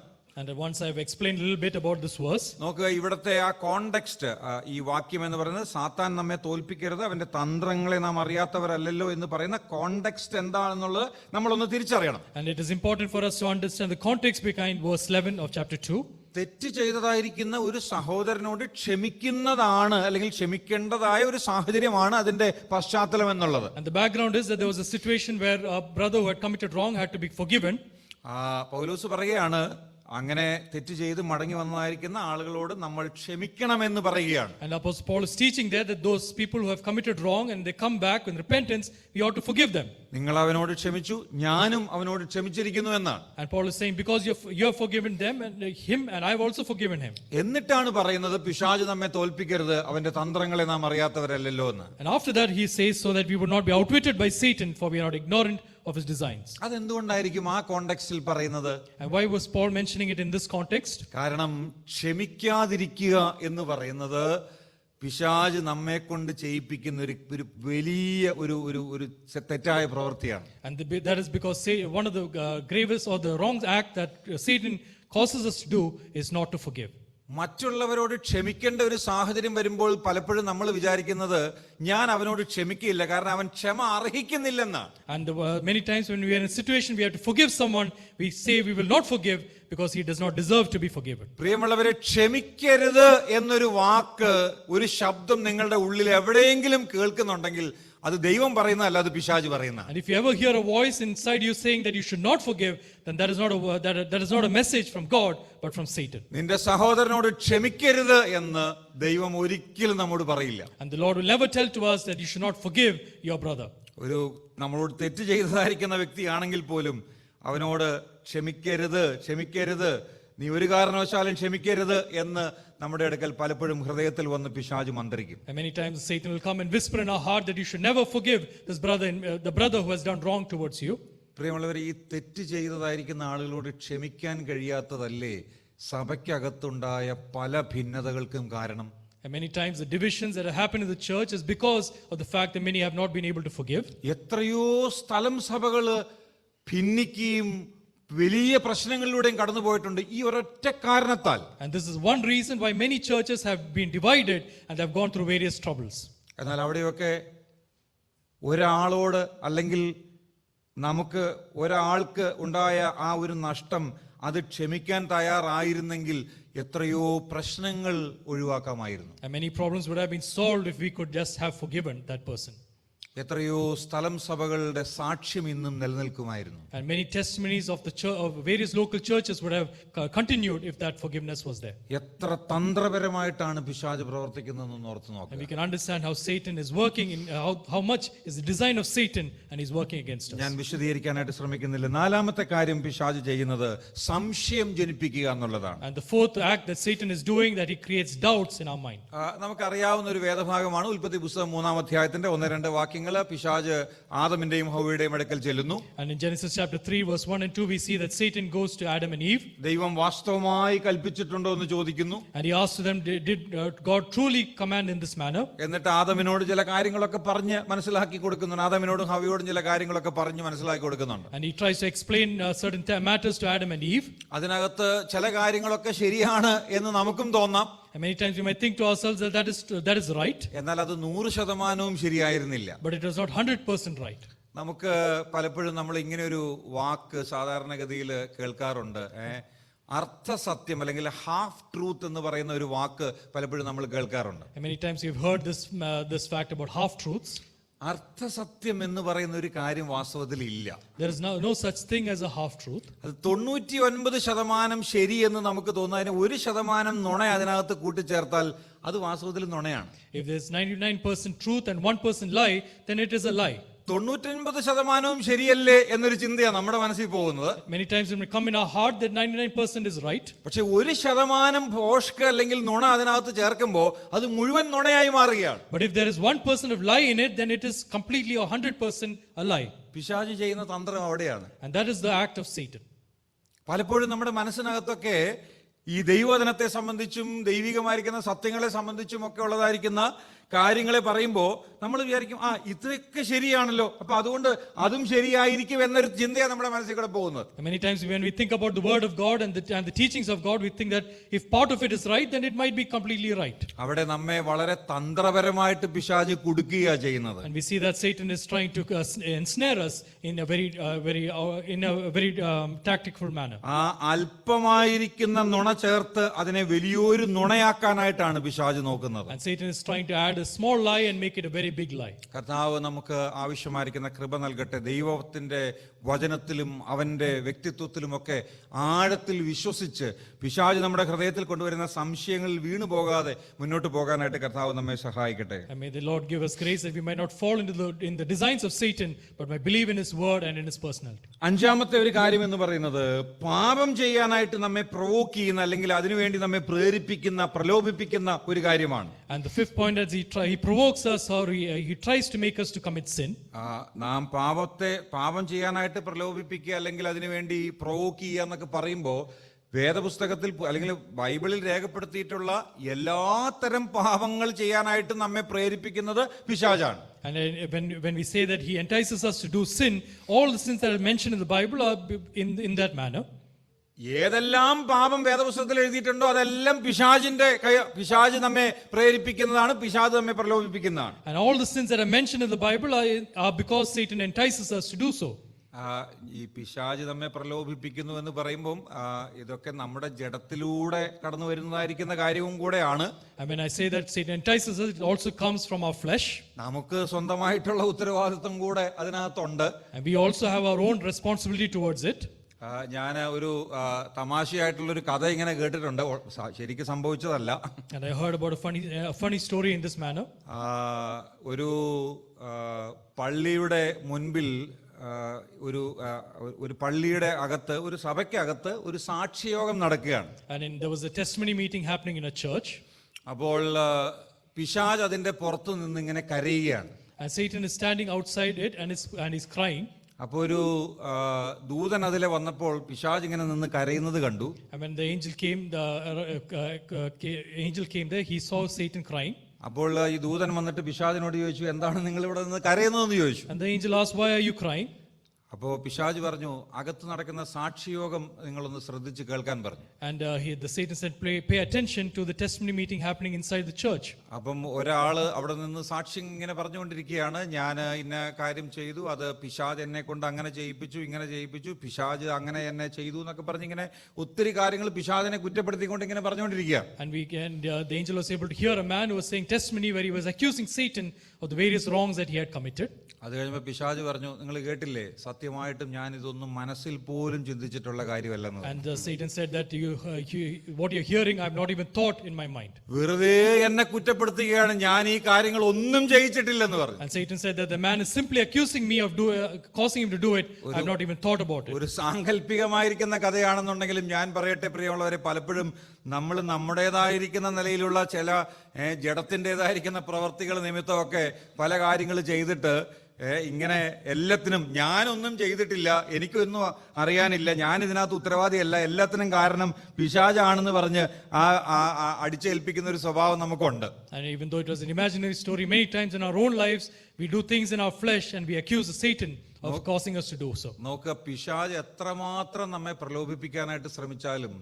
And once I have explained a little bit about this verse. നോക്കുക, ഇവിടുത്തെ ആ കോണ്ടെക്സ്റ്റ്, ഈ വാക്യം എന്ന് പറയുന്നത് സാത്താൻ നമ്മെ തോൽപ്പിക്കരുത്, അവന്റെ തന്ത്രങ്ങളെ നാം അറിയാത്തവരല്ലോ എന്ന് പറയുന്ന കോണ്ടെക്സ്റ്റ് എന്താണെന്നുള്ളത് നമ്മളൊന്ന് തിരിച്ചറിയണം. And it is important for us to understand the context behind verse 11 of chapter 2. തെറ്റ് ചെയ്തതായിരിക്കുന്ന ഒരു സഹോദരനോട് ക്ഷമിക്കുന്നതാണ് അല്ലെങ്കിൽ ക്ഷമിക്കേണ്ടതായ ഒരു സാഹചര്യമാണ് അതിന്റെ പശ്ചാത്തലം എന്നുള്ളത്. And the background is that there was a situation where a brother who had committed wrong had to be forgiven. പൗലോസ് പറയുകയാണ്, അങ്ങനെ തെറ്റ് ചെയ്ത് മടങ്ങി വന്നതായിരിക്കുന്ന ആളുകളോട് നമ്മൾ ക്ഷമിക്കണമെന്ന് പറയുകയാണ്. And Apostle Paul is teaching there that those people who have committed wrong and they come back in repentance, we ought to forgive them. നിങ്ങൾ അവനോട് ക്ഷമിച്ചു, ഞാനും അവനോട് ക്ഷമിച്ചിരിക്കുന്നു എന്നാണ്. And Paul is saying, because you have forgiven them and him, and I have also forgiven him. എന്നിട്ടാണ് പറയുന്നത് പിശാച് നമ്മെ തോൽപ്പിക്കരുത്, അവന്റെ തന്ത്രങ്ങളെ നാം അറിയാത്തവരല്ലോ എന്ന്. And after that he says, so that we would not be outwitted by Satan, for we are not ignorant of his designs. അതെന്തുകൊണ്ടായിരിക്കും ആ കോണ്ടെക്സ്റ്റിൽ പറയുന്നത്? And why was Paul mentioning it in this context? കാരണം ക്ഷമിക്കാതിരിക്കുക എന്ന് പറയുന്നത് പിശാച് നമ്മെ കൊണ്ട് ചെയ്യിപ്പിക്കുന്ന ഒരു വലിയ ഒരു തെറ്റായ പ്രവൃത്തിയാണ്. And that is because one of the gravest or the wrong act that Satan causes us to do is not to forgive. മറ്റുള്ളവരോട് ക്ഷമിക്കേണ്ട ഒരു സാഹചര്യം വരുമ്പോൾ പലപ്പോഴും നമ്മൾ വിചാരിക്കുന്നത് ഞാൻ അവനോട് ക്ഷമിക്കില്ല, കാരണം അവൻ ക്ഷമ അർഹിക്കുന്നില്ലെന്നാണ്. And many times when we are in a situation we have to forgive someone, we say we will not forgive because he does not deserve to be forgiven. പ്രിയമുള്ളവരെ, ക്ഷമിക്കരുത് എന്നൊരു വാക്ക്, ഒരു ശബ്ദം നിങ്ങളുടെ ഉള്ളിൽ എവിടെയെങ്കിലും കേൾക്കുന്നുണ്ടെങ്കിൽ അത് ദൈവം പറയുന്നതല്ല, അത് പിശാച് പറയുന്ന. And if you ever hear a voice inside you saying that you should not forgive, then that is not a message from God but from Satan. നിന്റെ സഹോദരനോട് ക്ഷമിക്കരുത് എന്ന് ദൈവം ഒരിക്കലും നമ്മോട് പറയില്ല. And the Lord will never tell to us that you should not forgive your brother. ഒരു നമ്മളോട് തെറ്റ് ചെയ്തതായിരിക്കുന്ന വ്യക്തിയാണെങ്കിൽ പോലും അവനോട് ക്ഷമിക്കരുത്, നീ ഒരു കാരണവശാലും ക്ഷമിക്കരുത് എന്ന് നമ്മുടെ അടുക്കൽ പലപ്പോഴും ഹൃദയത്തിൽ വന്ന് പിശാച് മന്ത്രിക്കും. And many times Satan will come and whisper in our heart that you should never forgive this brother, the brother who has done wrong towards you. പ്രിയമുള്ളവർ, ഈ തെറ്റ് ചെയ്തതായിരിക്കുന്ന ആളുകളോട് ക്ഷമിക്കാൻ കഴിയാത്തതല്ലേ സഭയ്ക്കകത്തുണ്ടായ പല ഭിന്നതകൾക്കും കാരണം? And many times the divisions that have happened in the church is because of the fact that many have not been able to forgive. എത്രയോ സ്ഥലം സഭകള് ഭിന്നിക്കുകയും വലിയ പ്രശ്നങ്ങളിലൂടെയും കടന്നു പോയിട്ടുണ്ട് ഈ ഒരൊറ്റ കാരണത്താൽ. And this is one reason why many churches have been divided and have gone through various troubles. എന്നാൽ അവിടെയൊക്കെ ഒരാളോട് അല്ലെങ്കിൽ നമുക്ക് ഒരാൾക്ക് ഉണ്ടായ ആ ഒരു നഷ്ടം അത് ക്ഷമിക്കാൻ തയ്യാറായിരുന്നെങ്കിൽ എത്രയോ പ്രശ്നങ്ങൾ ഒഴിവാക്കാമായിരുന്നു. And many problems would have been solved if we could just have forgiven that person. എത്രയോ സ്ഥലം സഭകളുടെ സാക്ഷ്യം ഇന്നും നിലനിൽക്കുമായിരുന്നു. And many testimonies of the church, of various local churches would have continued if that forgiveness was there. എത്ര തന്ത്രപരമായിട്ടാണ് പിശാച് പ്രവർത്തിക്കുന്നതെന്ന് ഓർത്ത് And നോക്കുക. we can understand how Satan is working, in how much is the design of Satan, and he's working against us. ഞാൻ വിശദീകരിക്കാനായിട്ട് ശ്രമിക്കുന്നില്ല. നാലാമത്തെ കാര്യം പിശാച് ചെയ്യുന്നത് സംശയം ജനിപ്പിക്കുക എന്നുള്ളതാണ്. And the fourth act that Satan is doing, that he creates doubts in our mind. നമുക്കറിയാവുന്ന ഒരു വേദഭാഗമാണ് ഉൽപ്പത്തി പുസ്തകം 3-ാം അധ്യായത്തിന്റെ 1-2 വാക്യങ്ങൾ. പിശാച് ആദമിന്റെയും ഹവ്വയുടെയും അടുക്കൽ ചെല്ലുന്നു. And in Genesis chapter 3 verse 1 and 2 we see that Satan goes to Adam and Eve. ദൈവം വാസ്തവമായി കൽപ്പിച്ചിട്ടുണ്ടോ എന്ന് ചോദിക്കുന്നു. And he asks them, did God truly command in this manner? എന്നിട്ട് ആദമിനോട് ചില കാര്യങ്ങളൊക്കെ പറഞ്ഞ് മനസ്സിലാക്കി കൊടുക്കുന്നുണ്ട്. ആദമിനോടും ഹവ്വയോടും ചില കാര്യങ്ങളൊക്കെ പറഞ്ഞ് മനസ്സിലാക്കി കൊടുക്കുന്നുണ്ട്. And he tries to explain certain matters to Adam and Eve. അതിനകത്ത് ചില കാര്യങ്ങളൊക്കെ ശരിയാണ് എന്ന് നമുക്കും തോന്നാം. And many times we might think to ourselves that that is right. എന്നാൽ അത് 100% ശരിയായിരുന്നില്ല. But it was not 100% right. നമുക്ക് പലപ്പോഴും നമ്മൾ ഇങ്ങനെ ഒരു വാക്ക് സാധാരണഗതിയിൽ കേൾക്കാറുണ്ട്. അർത്ഥസത്യം അല്ലെങ്കിൽ ഹാഫ് ട്രൂത്ത് എന്ന് പറയുന്ന ഒരു വാക്ക് പലപ്പോഴും നമ്മൾ കേൾക്കാറുണ്ട്. And many times we've heard this fact about half truths. അർത്ഥസത്യം എന്ന് പറയുന്ന ഒരു കാര്യം വാസ്തവത്തിൽ ഇല്ല. There is no such thing as a half truth. അത് 99% ശരി എന്ന് നമുക്ക് തോന്നുന്നതിന് 1% നുണ അതിനകത്ത് കൂട്ടിച്ചേർത്താൽ അത് വാസ്തവത്തിൽ നുണയാണ്. If there's 99% truth and 1% lie, then it is a lie. 99% ശരിയല്ലേ എന്നൊരു ചിന്തയാണ് നമ്മുടെ മനസ്സിൽ പോകുന്നത്. Many times it may come in our heart that 99% is right. പക്ഷെ 1% ഭോഷ്ക അല്ലെങ്കിൽ നുണ അതിനകത്ത് ചേർക്കുമ്പോൾ അത് മുഴുവൻ നുണയായി മാറുകയാണ്. But if there is 1% of lie in it, then it is completely 100% a lie. പിശാച് ചെയ്യുന്ന തന്ത്രം അവിടെയാണ്. And that is the act of Satan. പലപ്പോഴും നമ്മുടെ മനസ്സിനകത്തൊക്കെ ഈ ദൈവവചനത്തെ സംബന്ധിച്ചും ദൈവികമായിരിക്കുന്ന സത്യങ്ങളെ സംബന്ധിച്ചും ഒക്കെ ഉള്ളതായിരിക്കുന്ന കാര്യങ്ങളെ പറയുമ്പോൾ നമ്മൾ വിചാരിക്കും ഇത്രയൊക്കെ ശരിയാണല്ലോ, അപ്പൊ അതുകൊണ്ട് അതും ശരിയായിരിക്കും എന്നൊരു ചിന്തയാണ് നമ്മുടെ മനസ്സിൽ കൂടെ പോകുന്നത്. Many times when we think about the word of God and the teachings of God, we think that if part of it is right, then it might be completely right. അവിടെ നമ്മെ വളരെ തന്ത്രപരമായിട്ട് പിശാച് കുടുക്കുകയാണ് ചെയ്യുന്നത്. And we see that Satan is trying to ensnare us in a very tactful manner. ആ അല്പമായിരിക്കുന്ന നുണ ചേർത്ത് അതിനെ വലിയൊരു നുണയാക്കാനായിട്ടാണ് പിശാച് നോക്കുന്നത്. And Satan is trying to add a small lie and make it a very big lie. കർത്താവ് നമുക്ക് ആവശ്യമായിരിക്കുന്ന കൃപ നൽകട്ടെ. ദൈവത്തിന്റെ വചനത്തിലും അവന്റെ വ്യക്തിത്വത്തിലുമൊക്കെ ആഴത്തിൽ വിശ്വസിച്ച് പിശാച് നമ്മുടെ ഹൃദയത്തിൽ കൊണ്ടുവരുന്ന സംശയങ്ങളിൽ വീണു പോകാതെ മുന്നോട്ട് പോകാനായിട്ട് കർത്താവ് നമ്മെ സഹായിക്കട്ടെ. And may the Lord give us grace that we might not fall in the designs of Satan, but might believe in his word and in his personality. അഞ്ചാമത്തെ ഒരു കാര്യം എന്ന് പറയുന്നത് പാപം ചെയ്യാനായിട്ട് നമ്മെ പ്രൊവോക്ക് ചെയ്യുന്ന അല്ലെങ്കിൽ അതിനുവേണ്ടി നമ്മെ പ്രേരിപ്പിക്കുന്ന പ്രലോഭിപ്പിക്കുന്ന ഒരു കാര്യമാണ്. And the fifth point is he provokes us, or he tries to make us to commit sin. നാം പാപം ചെയ്യാനായിട്ട് പ്രലോഭിപ്പിക്കുക അല്ലെങ്കിൽ അതിനുവേണ്ടി പ്രൊവോക്ക് ചെയ്യുക എന്നൊക്കെ പറയുമ്പോൾ വേദപുസ്തകത്തിൽ അല്ലെങ്കിൽ ബൈബിളിൽ രേഖപ്പെടുത്തിയിട്ടുള്ള എല്ലാത്തരം പാപങ്ങൾ ചെയ്യാനായിട്ട് നമ്മെ പ്രേരിപ്പിക്കുന്നത് പിശാചാണ്. And when we say that he entices us to do sin, all the sins that are mentioned in the Bible are in that manner. ഏതെല്ലാം പാപം വേദപുസ്തകത്തിൽ എഴുതിയിട്ടുണ്ടോ അതെല്ലാം പിശാച് നമ്മെ പ്രേരിപ്പിക്കുന്നതാണ്, പിശാച് നമ്മെ പ്രലോഭിപ്പിക്കുന്നതാണ്. And all the sins that are mentioned in the Bible are because Satan entices us to do so. ഈ പിശാച് നമ്മെ പ്രലോഭിപ്പിക്കുന്നു എന്ന് പറയുമ്പോൾ ഇതൊക്കെ നമ്മുടെ ജഡത്തിലൂടെ കടന്നു വരുന്നതായിരിക്കുന്ന കാര്യവും കൂടെയാണ്. And when I say that Satan entices us, it also comes from our flesh. നമുക്ക് സ്വന്തമായിട്ടുള്ള ഉത്തരവാദിത്വം കൂടെ അതിനകത്തുണ്ട്. And we also have our own responsibility towards it. ഞാൻ ഒരു തമാശയായിട്ടുള്ളൊരു കഥ ഇങ്ങനെ കേട്ടിട്ടുണ്ട്, ശരിക്കും സംഭവിച്ചതല്ല. And I heard about a funny story in this manner. ഒരു പള്ളിയുടെ മുൻപിൽ ഒരു പള്ളിയുടെ അകത്ത് ഒരു സഭയ്ക്കകത്ത് ഒരു സാക്ഷ്യയോഗം നടക്കുകയാണ്. And there was a testimony meeting happening in a church. അപ്പോൾ പിശാച് അതിന്റെ പുറത്തു നിന്ന് ഇങ്ങനെ കരയുകയാണ്. And Satan is standing outside it and is crying. അപ്പോൾ ഒരു ദൂതൻ അതിലെ വന്നപ്പോൾ പിശാച് ഇങ്ങനെ നിന്ന് കരയുന്നത് കണ്ടു. And when the angel came there, he saw Satan crying. അപ്പോൾ ഈ ദൂതൻ വന്നിട്ട് പിശാചിനോട് ചോദിച്ചു, എന്താണ് നിങ്ങൾ ഇവിടെ നിന്ന് കരയുന്നതെന്ന് ചോദിച്ചു. And the angel asked, why are you crying? അപ്പോ പിശാച് പറഞ്ഞു, അകത്ത് നടക്കുന്ന സാക്ഷിയോഗം നിങ്ങളൊന്ന് ശ്രദ്ധിച്ച് കേൾക്കാൻ പറഞ്ഞു. And the Satan said, pay attention to the testimony meeting happening inside the church. അപ്പം ഒരാള് അവിടെ നിന്ന് സാക്ഷി ഇങ്ങനെ പറഞ്ഞുകൊണ്ടിരിക്കുകയാണ്, ഞാൻ ഇന്ന കാര്യം ചെയ്തു, അത് പിശാച് എന്നെ കൊണ്ട് അങ്ങനെ ചെയ്യിപ്പിച്ചു, ഇങ്ങനെ ചെയ്യിപ്പിച്ചു, പിശാച് അങ്ങനെ എന്നെ ചെയ്തു എന്നൊക്കെ പറഞ്ഞ് ഇങ്ങനെ ഒത്തിരി കാര്യങ്ങൾ പിശാചിനെ കുറ്റപ്പെടുത്തിക്കൊണ്ട് ഇങ്ങനെ പറഞ്ഞുകൊണ്ടിരിക്കുക. And the angel was able to hear a man who was saying testimony where he was accusing Satan of the various wrongs that he had committed. അത് കഴിയുമ്പോൾ പിശാച് പറഞ്ഞു, നിങ്ങൾ കേട്ടില്ലേ, സത്യമായിട്ടും ഞാൻ ഇതൊന്നും മനസ്സിൽ പോലും ചിന്തിച്ചിട്ടുള്ള കാര്യമല്ലെന്ന്. And Satan said that what you're hearing I have not even thought in my mind. വെറുതെ എന്നെ കുറ്റപ്പെടുത്തുകയാണ്, ഞാൻ ഈ കാര്യങ്ങൾ ഒന്നും ചെയ്യിച്ചിട്ടില്ലെന്ന് പറഞ്ഞു. And Satan said that the man is simply accusing me of causing him to do it. I have not even thought about it. ഒരു സാങ്കല്പികമായിരിക്കുന്ന കഥയാണെന്നുണ്ടെങ്കിലും ഞാൻ പറയട്ടെ പ്രിയമുള്ളവരെ, പലപ്പോഴും നമ്മൾ നമ്മുടേതായിരിക്കുന്ന നിലയിലുള്ള ചില ജഡത്തിൻ്റെതായിരിക്കുന്ന പ്രവർത്തികൾ നിമിത്തമൊക്കെ പല കാര്യങ്ങൾ ചെയ്തിട്ട് ഇങ്ങനെ എല്ലാത്തിനും ഞാനൊന്നും ചെയ്തിട്ടില്ല, എനിക്കൊന്നും അറിയാനില്ല, ഞാൻ ഇതിനകത്ത് ഉത്തരവാദിയല്ല, എല്ലാത്തിനും കാരണം പിശാചാണെന്ന് പറഞ്ഞ് അടിച്ചേൽപ്പിക്കുന്ന ഒരു സ്വഭാവം നമുക്കുണ്ട്. And even though it was an imaginary story, many times in our own lives we do things in our flesh and we accuse Satan of causing us to do so. നോക്കുക, പിശാച് എത്രമാത്രം നമ്മെ പ്രലോഭിപ്പിക്കാനായിട്ട് ശ്രമിച്ചാലും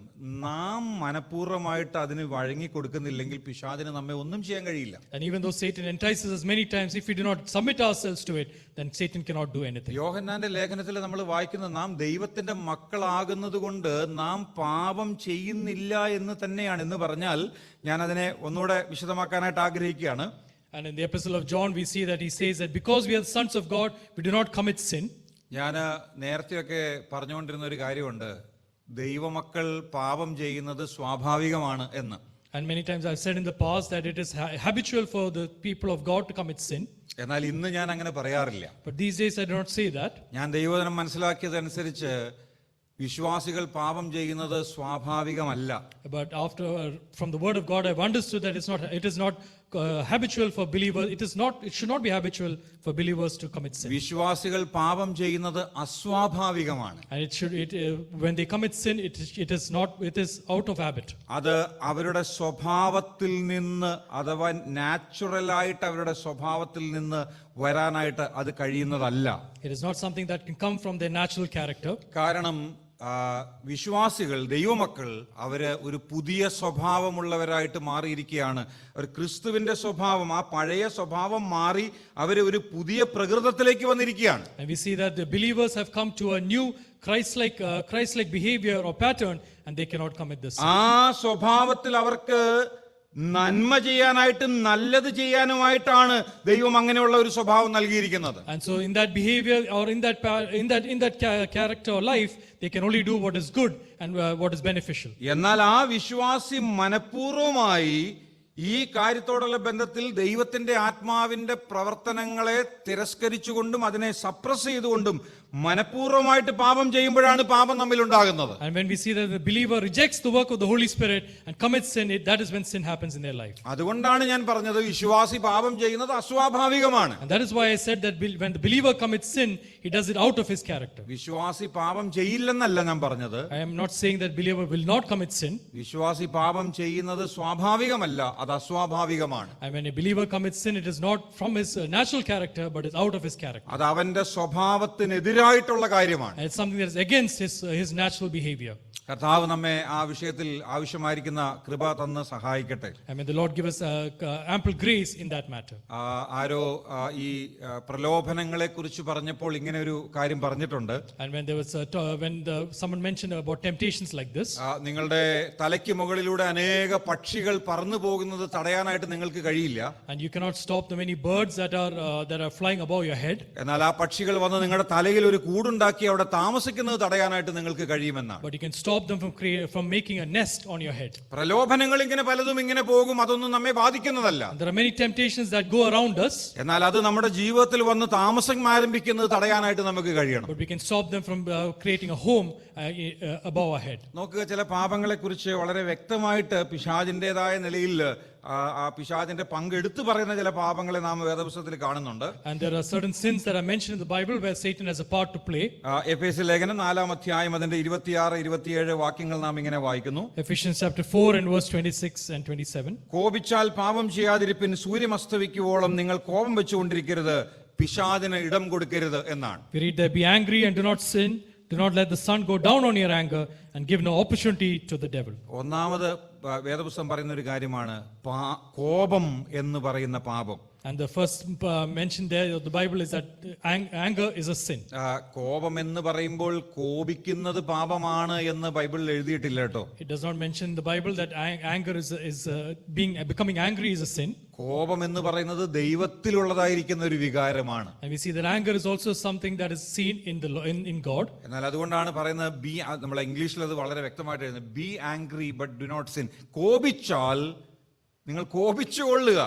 നാം മനഃപൂർവ്വമായിട്ട് അതിന് വഴങ്ങി കൊടുക്കുന്നില്ലെങ്കിൽ പിശാചിന് നമ്മെ ഒന്നും ചെയ്യാൻ കഴിയില്ല. And even though Satan entices us many times, if we do not submit ourselves to it, then Satan cannot do anything. യോഹന്നാന്റെ ലേഖനത്തിൽ നമ്മൾ വായിക്കുന്നത്, നാം ദൈവത്തിന്റെ മക്കളാകുന്നത് കൊണ്ട് നാം പാപം ചെയ്യുന്നില്ല എന്ന് തന്നെയാണ്. എന്ന് പറഞ്ഞാൽ ഞാൻ അതിനെ ഒന്നുകൂടെ വിശദമാക്കാനായിട്ട് ആഗ്രഹിക്കുകയാണ്. And in the epistle of John we see that he says that because we are the sons of God, we do not commit sin. ഞാൻ നേരത്തെയൊക്കെ പറഞ്ഞുകൊണ്ടിരുന്ന ഒരു കാര്യമുണ്ട്, ദൈവമക്കൾ പാപം ചെയ്യുന്നത് സ്വാഭാവികമാണ് എന്ന്. And many times I've said in the past that it is habitual for the people of God to commit sin. എന്നാൽ ഇന്ന് ഞാൻ അങ്ങനെ പറയാറില്ല. But these days I do not say that. ഞാൻ ദൈവവചനം മനസ്സിലാക്കിയതനുസരിച്ച് വിശ്വാസികൾ പാപം ചെയ്യുന്നത് സ്വാഭാവികമല്ല. But from the word of God I've understood that it is not habitual for believers. It should not be habitual for believers to commit sin. വിശ്വാസികൾ പാപം ചെയ്യുന്നത് അസ്വാഭാവികമാണ്. And when they commit sin, it is out of habit. അത് അവരുടെ സ്വഭാവത്തിൽ നിന്ന്, അഥവാ natural ആയിട്ട് അവരുടെ സ്വഭാവത്തിൽ നിന്ന് വരാനായിട്ട് അത് കഴിയുന്നതല്ല. It is not something that can come from their natural character. കാരണം വിശ്വാസികൾ, ദൈവമക്കൾ, അവര് ഒരു പുതിയ സ്വഭാവമുള്ളവരായിട്ട് മാറിയിരിക്കുകയാണ്. ഒരു ക്രിസ്തുവിന്റെ സ്വഭാവം, ആ പഴയ സ്വഭാവം മാറി അവര് ഒരു പുതിയ പ്രകൃതത്തിലേക്ക് വന്നിരിക്കുകയാണ്. And we see that the believers have come to a new Christ-like behavior or pattern, and they cannot commit this. ആ സ്വഭാവത്തിൽ അവർക്ക് നന്മ ചെയ്യാനായിട്ടും നല്ലത് ചെയ്യാനുമായിട്ടാണ് ദൈവം അങ്ങനെയുള്ള ഒരു സ്വഭാവം നൽകിയിരിക്കുന്നത്. And so in that behavior or in that character or life, they can only do what is good and what is beneficial. എന്നാൽ ആ വിശ്വാസി മനഃപൂർവ്വമായി ഈ കാര്യത്തോടുള്ള ബന്ധത്തിൽ ദൈവത്തിന്റെ ആത്മാവിന്റെ പ്രവർത്തനങ്ങളെ തിരസ്കരിച്ചുകൊണ്ടും അതിനെ സപ്രസ് ചെയ്തുകൊണ്ടും മനഃപൂർവ്വമായിട്ട് പാപം ചെയ്യുമ്പോഴാണ് പാപം നമ്മിൽ ഉണ്ടാകുന്നത്. And when we see that the believer rejects the work of the Holy Spirit and commits sin, that is when sin happens in their life. അതുകൊണ്ടാണ് ഞാൻ പറഞ്ഞത് വിശ്വാസി പാപം ചെയ്യുന്നത് അസ്വാഭാവികമാണ്. And that is why I said that when the believer commits sin, he does it out of his character. വിശ്വാസി പാപം ചെയ്യില്ലെന്നല്ല ഞാൻ പറഞ്ഞത്. I am not saying that believer will not commit sin. വിശ്വാസി പാപം ചെയ്യുന്നത് സ്വാഭാവികമല്ല, അത് അസ്വാഭാവികമാണ്. And when a believer commits sin, it is not from his natural character, but is out of his character. അത് അവന്റെ സ്വഭാവത്തിനെതിരായിട്ടുള്ള കാര്യമാണ്. And it's something that is against his natural behavior. കർത്താവ് നമ്മെ ആ വിഷയത്തിൽ ആവശ്യമായിരിക്കുന്ന കൃപ തന്ന് സഹായിക്കട്ടെ. And may the Lord give us ample grace in that matter. ആരോ ഈ പ്രലോഭനങ്ങളെ കുറിച്ച് പറഞ്ഞപ്പോൾ ഇങ്ങനെ ഒരു കാര്യം പറഞ്ഞിട്ടുണ്ട്. And when there was someone mentioned about temptations like this, നിങ്ങളുടെ തലയ്ക്ക് മുകളിലൂടെ അനേക പക്ഷികൾ പറന്നു പോകുന്നത് തടയാനായിട്ട് നിങ്ങൾക്ക് കഴിയില്ല. And you cannot stop the many birds that are flying above your head. എന്നാൽ ആ പക്ഷികൾ വന്ന് നിങ്ങളുടെ തലയിൽ ഒരു കൂടുണ്ടാക്കി അവിടെ താമസിക്കുന്നത് തടയാനായിട്ട് നിങ്ങൾക്ക് കഴിയുമെന്നാണ്. But you can stop them from making a nest on your head. പ്രലോഭനങ്ങൾ ഇങ്ങനെ പലതും ഇങ്ങനെ പോകും, അതൊന്നും നമ്മെ ബാധിക്കുന്നതല്ല. And there are many temptations that go around us. എന്നാൽ അത് നമ്മുടെ ജീവിതത്തിൽ വന്ന് താമസം ആരംഭിക്കുന്നത് തടയാനായിട്ട് നമുക്ക് കഴിയണം. But we can stop them from creating a home above our head. നോക്കുക, ചില പാപങ്ങളെ കുറിച്ച് വളരെ വ്യക്തമായിട്ട് പിശാചിന്റേതായ നിലയിൽ ആ പിശാചിന്റെ പങ്കെടുത്ത് പറയുന്ന ചില പാപങ്ങളെ നാം വേദപുസ്തകത്തിൽ കാണുന്നുണ്ട്. And there are certain sins that are mentioned in the Bible where Satan has a part to play. എഫേസ്യ ലേഖനം 4-ാം അധ്യായം അതിന്റെ 26-27 വാക്യങ്ങൾ നാം ഇങ്ങനെ വായിക്കുന്നു. Ephesians chapter 4 and verse 26 and 27. കോപിച്ചാൽ പാപം ചെയ്യാതിരിപ്പിൻ, സൂര്യമസ്തമിക്കുവോളം നിങ്ങൾ കോപം വെച്ചുകൊണ്ടിരിക്കരുത്, പിശാചിന് ഇടം കൊടുക്കരുത് എന്നാണ്. We read there, be angry and do not sin. Do not let the sun go down on your anger and give no opportunity to the devil. ഒന്നാമത് വേദപുസ്തകം പറയുന്ന ഒരു കാര്യമാണ് കോപം എന്ന് പറയുന്ന പാപം. And the first mention there of the Bible is that anger is a sin. കോപം എന്ന് പറയുമ്പോൾ കോപിക്കുന്നത് പാപമാണ് എന്ന് ബൈബിളിൽ എഴുതിയിട്ടില്ല കേട്ടോ. It does not mention in the Bible that anger is becoming angry is a sin. കോപം എന്ന് പറയുന്നത് ദൈവത്തിലുള്ളതായിരിക്കുന്ന ഒരു വികാരമാണ്. And we see that anger is also something that is seen in God. എന്നാൽ അതുകൊണ്ടാണ് പറയുന്നത് നമ്മൾ ഇംഗ്ലീഷിൽ അത് വളരെ വ്യക്തമായിട്ട് എഴുതുന്നത്, be angry but do not sin. കോപിച്ചാൽ നിങ്ങൾ കോപിച്ചുകൊള്ളുക.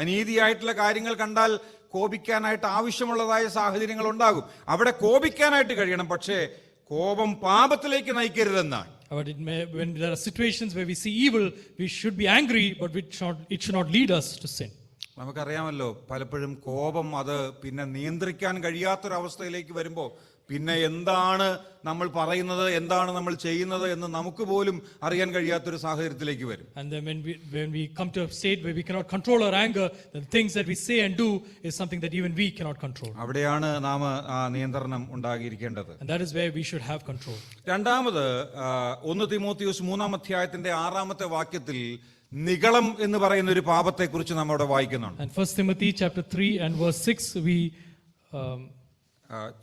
അനീതിയായിട്ടുള്ള കാര്യങ്ങൾ കണ്ടാൽ കോപിക്കാനായിട്ട് ആവശ്യമുള്ളതായ സാഹചര്യങ്ങൾ ഉണ്ടാകും. അവിടെ കോപിക്കാനായിട്ട് കഴിയണം, പക്ഷേ കോപം പാപത്തിലേക്ക് നയിക്കരുതെന്നാണ്. But when there are situations where we see evil, we should be angry, but it should not lead us to sin. നമുക്കറിയാമല്ലോ, പലപ്പോഴും കോപം അത് പിന്നെ നിയന്ത്രിക്കാൻ കഴിയാത്തൊരവസ്ഥയിലേക്ക് വരുമ്പോൾ പിന്നെ എന്താണ് നമ്മൾ പറയുന്നത്, എന്താണ് നമ്മൾ ചെയ്യുന്നത് എന്ന് നമുക്ക് പോലും അറിയാൻ കഴിയാത്തൊരു സാഹചര്യത്തിലേക്ക് വരും. And then when we come to a state where we cannot control our anger, the things that we say and do is something that even we cannot control. അവിടെയാണ് നാം നിയന്ത്രണം ഉണ്ടാകിയിരിക്കേണ്ടത്. And that is where we should have control. രണ്ടാമത് 1 തിമോത്തിയോസ് 3-ാം അധ്യായത്തിന്റെ 6-ാമത്തെ വാക്യത്തിൽ നിഗളം എന്ന് പറയുന്ന ഒരു പാപത്തെ കുറിച്ച് നാം അവിടെ വായിക്കുന്നുണ്ട്. And 1 Timothy chapter 3 and verse 6 we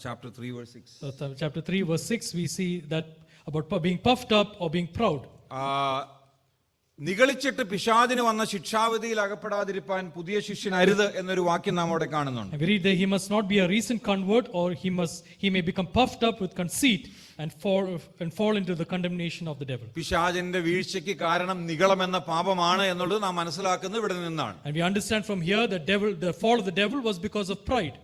chapter 3 verse 6. Chapter 3 verse 6 we see that about being puffed up or being proud. നിഗളിച്ചിട്ട് പിശാചിന് വന്ന ശിക്ഷാവിധിയിൽ അകപ്പെടാതിരിപ്പാൻ പുതിയ ശിഷ്യൻ അരുത് എന്നൊരു വാക്യം നാം അവിടെ കാണുന്നുണ്ട്. We read that he must not be a recent convert, or he may become puffed up with conceit and fall into the condemnation of the devil. പിശാചിന്റെ വീഴ്ചയ്ക്ക് കാരണം നിഗളം എന്ന പാപമാണ് എന്നുള്ളത് നാം മനസ്സിലാക്കുന്നത് ഇവിടെ നിന്നാണ്. And we understand from here that the fall of the devil was because of pride.